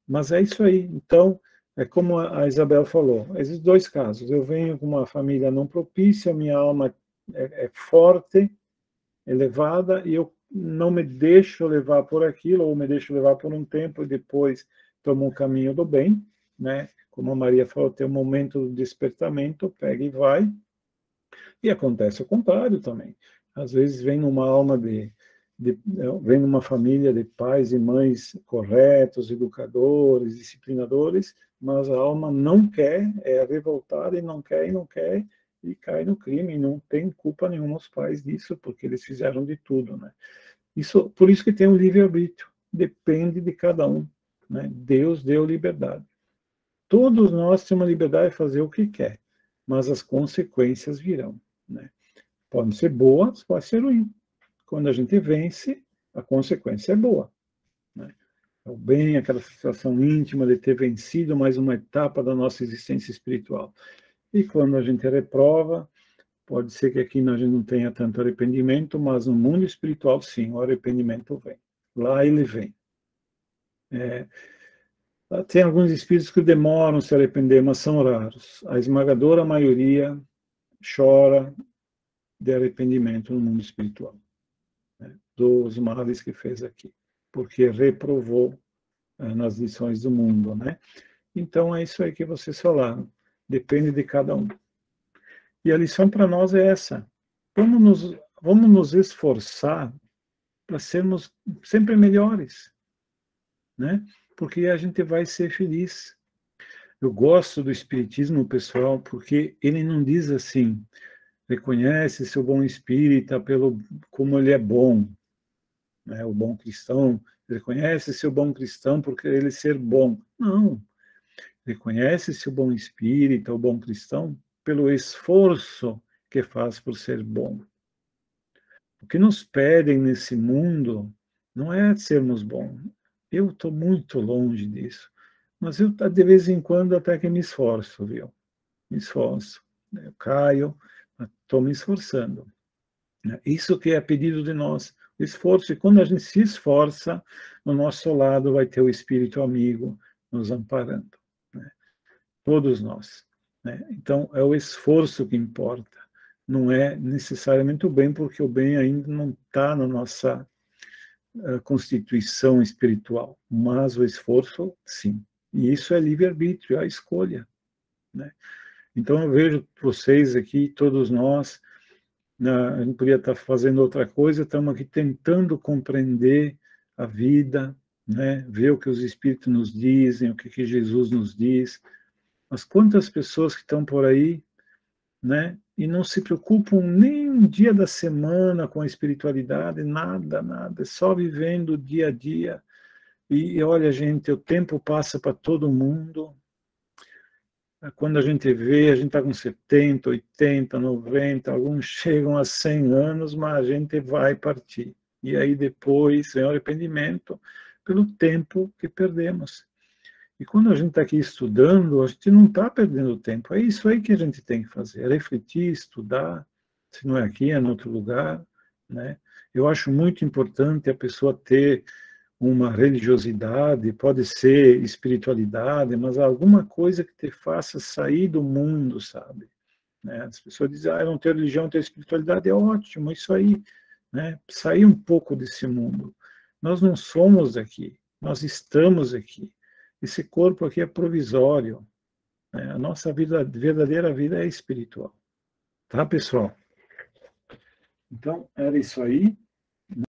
Mas é isso aí. Então, é como a Isabel falou, esses dois casos. Eu venho com uma família não propícia, minha alma é forte, elevada, e eu não me deixo levar por aquilo, ou me deixo levar por um tempo, e depois tomo um caminho do bem, né? Como a Maria falou, tem um momento do despertamento, pega e vai. E acontece o contrário também. Às vezes vem numa alma vem numa família de pais e mães corretos, educadores, disciplinadores, mas a alma não quer, é revoltada e não quer, e cai no crime, e não tem culpa nenhuma os pais disso, porque eles fizeram de tudo, né? Por isso que tem um livre-arbítrio, depende de cada um, né? Deus deu liberdade. Todos nós temos a liberdade de fazer o que quer, mas as consequências virão, né? Podem ser boas, pode ser ruim. Quando a gente vence, a consequência é boa, né? É o bem, aquela situação íntima de ter vencido mais uma etapa da nossa existência espiritual. E quando a gente reprova, pode ser que aqui a gente não tenha tanto arrependimento, mas no mundo espiritual, sim, o arrependimento vem. Lá ele vem. Tem alguns espíritos que demoram a se arrepender, mas são raros. A esmagadora maioria chora de arrependimento no mundo espiritual, né, dos males que fez aqui, porque reprovou nas lições do mundo, né? Então, é isso aí que vocês falaram. Depende de cada um. E a lição para nós é essa. Vamos nos esforçar para sermos sempre melhores, né? Porque a gente vai ser feliz. Eu gosto do espiritismo, pessoal, porque ele não diz assim, reconhece seu bom espírita como ele é bom, né? O bom cristão reconhece seu bom cristão porque ele ser bom. Não. Reconhece-se o bom espírita, o bom cristão, pelo esforço que faz por ser bom. O que nos pedem nesse mundo não é sermos bons. Eu estou muito longe disso. Mas eu, de vez em quando, até que me esforço, viu? Me esforço. Eu caio, mas estou me esforçando. Isso que é pedido de nós, o esforço. E quando a gente se esforça, no nosso lado vai ter o Espírito amigo nos amparando. Né? Todos nós. Né? Então, é o esforço que importa. Não é necessariamente o bem, porque o bem ainda não está na nossa constituição espiritual. Mas o esforço, sim. E isso é livre-arbítrio, é a escolha. Né? Então, eu vejo vocês aqui, todos nós, a gente podia estar fazendo outra coisa, estamos aqui tentando compreender a vida, né? Ver o que os Espíritos nos dizem, o que Jesus nos diz. Mas quantas pessoas que estão por aí, né? E não se preocupam nem um dia da semana com a espiritualidade, nada, nada, só vivendo o dia a dia. E olha, gente, o tempo passa para todo mundo. Quando a gente vê, a gente está com 70, 80, 90, alguns chegam a 100 anos, mas a gente vai partir. E aí depois vem o arrependimento pelo tempo que perdemos. E quando a gente está aqui estudando, a gente não está perdendo tempo. É isso aí que a gente tem que fazer, é refletir, estudar, se não é aqui, é em outro lugar. Né? Eu acho muito importante a pessoa ter uma religiosidade, pode ser espiritualidade, mas alguma coisa que te faça sair do mundo, sabe? Né? As pessoas dizem, eu não tenho religião, não tenho espiritualidade, é ótimo, isso aí. Né? Sair um pouco desse mundo. Nós não somos aqui, nós estamos aqui. Esse corpo aqui é provisório. Né? A nossa vida, verdadeira vida é espiritual. Tá, pessoal? Então, era isso aí.